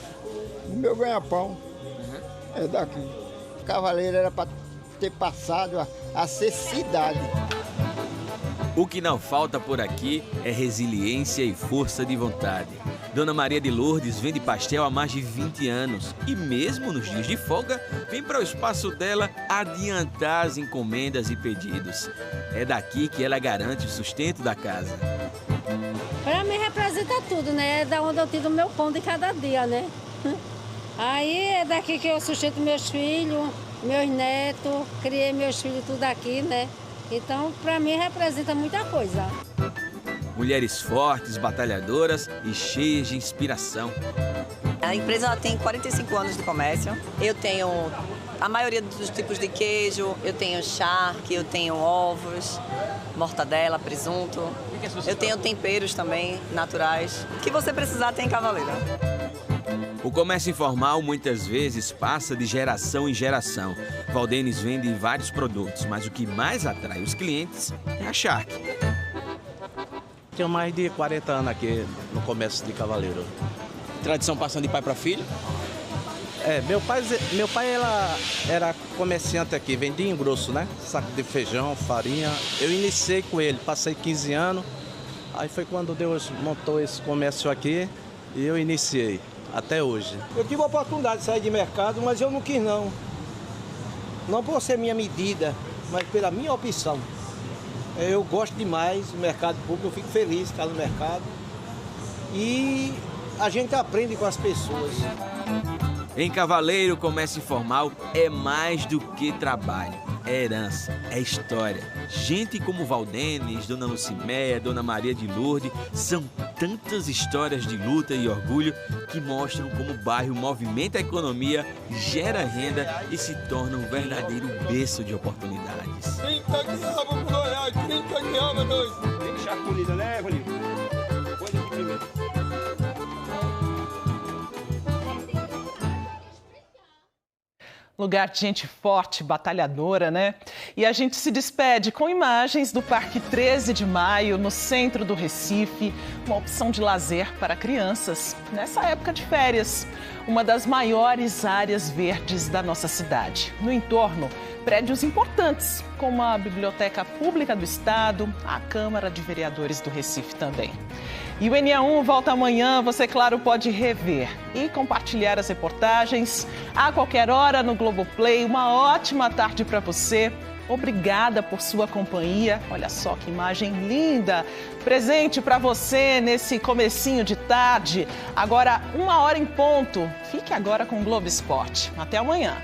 O meu ganha-pão é daqui. Cavaleiro era para ter passado a ser cidade. O que não falta por aqui é resiliência e força de vontade. Dona Maria de Lourdes vende pastel há mais de 20 anos e mesmo nos dias de folga, vem para o espaço dela adiantar as encomendas e pedidos. É daqui que ela garante o sustento da casa. Para mim representa tudo, né? É da onde eu tiro o meu pão de cada dia, né? Aí é daqui que eu sustento meus filhos, meus netos, criei meus filhos tudo aqui, né? Então, para mim, representa muita coisa. Mulheres fortes, batalhadoras e cheias de inspiração. A empresa ela tem 45 anos de comércio. Eu tenho a maioria dos tipos de queijo, eu tenho charque, eu tenho ovos, mortadela, presunto. Eu tenho temperos também, naturais. O que você precisar tem em Cavaleiro. O comércio informal muitas vezes passa de geração em geração. Valdenes vende vários produtos, mas o que mais atrai os clientes é a charque. Tenho mais de 40 anos aqui no comércio de Cavaleiro. Tradição passando de pai para filho? Meu pai era comerciante aqui, vendia em grosso, né? Saco de feijão, farinha. Eu iniciei com ele, passei 15 anos. Aí foi quando Deus montou esse comércio aqui e eu iniciei. Até hoje. Eu tive a oportunidade de sair de mercado, mas eu não quis não. não por ser minha medida, mas pela minha opção. Eu gosto demais do mercado público, eu fico feliz de estar no mercado e a gente aprende com as pessoas. Em Cavaleiro, o comércio informal é mais do que trabalho, é herança, é história. Gente como Valdenes, Dona Luciméia, Dona Maria de Lourdes, são tantas histórias de luta e orgulho que mostram como o bairro movimenta a economia, gera renda e se torna um verdadeiro berço de oportunidades. 30 quiabas por R$2, 30 quiabas, 2. Tem que deixar comida, né, Vanildo? Põe aqui primeiro. Lugar de gente forte, batalhadora, né? E a gente se despede com imagens do Parque 13 de Maio, no centro do Recife, uma opção de lazer para crianças nessa época de férias. Uma das maiores áreas verdes da nossa cidade. No entorno, prédios importantes, como a Biblioteca Pública do Estado, a Câmara de Vereadores do Recife também. E o NE1 volta amanhã, você, claro, pode rever e compartilhar as reportagens a qualquer hora no Globoplay. Uma ótima tarde para você. Obrigada por sua companhia. Olha só que imagem linda. Presente para você nesse comecinho de tarde. Agora, 1h em ponto. Fique agora com o Globo Esporte. Até amanhã.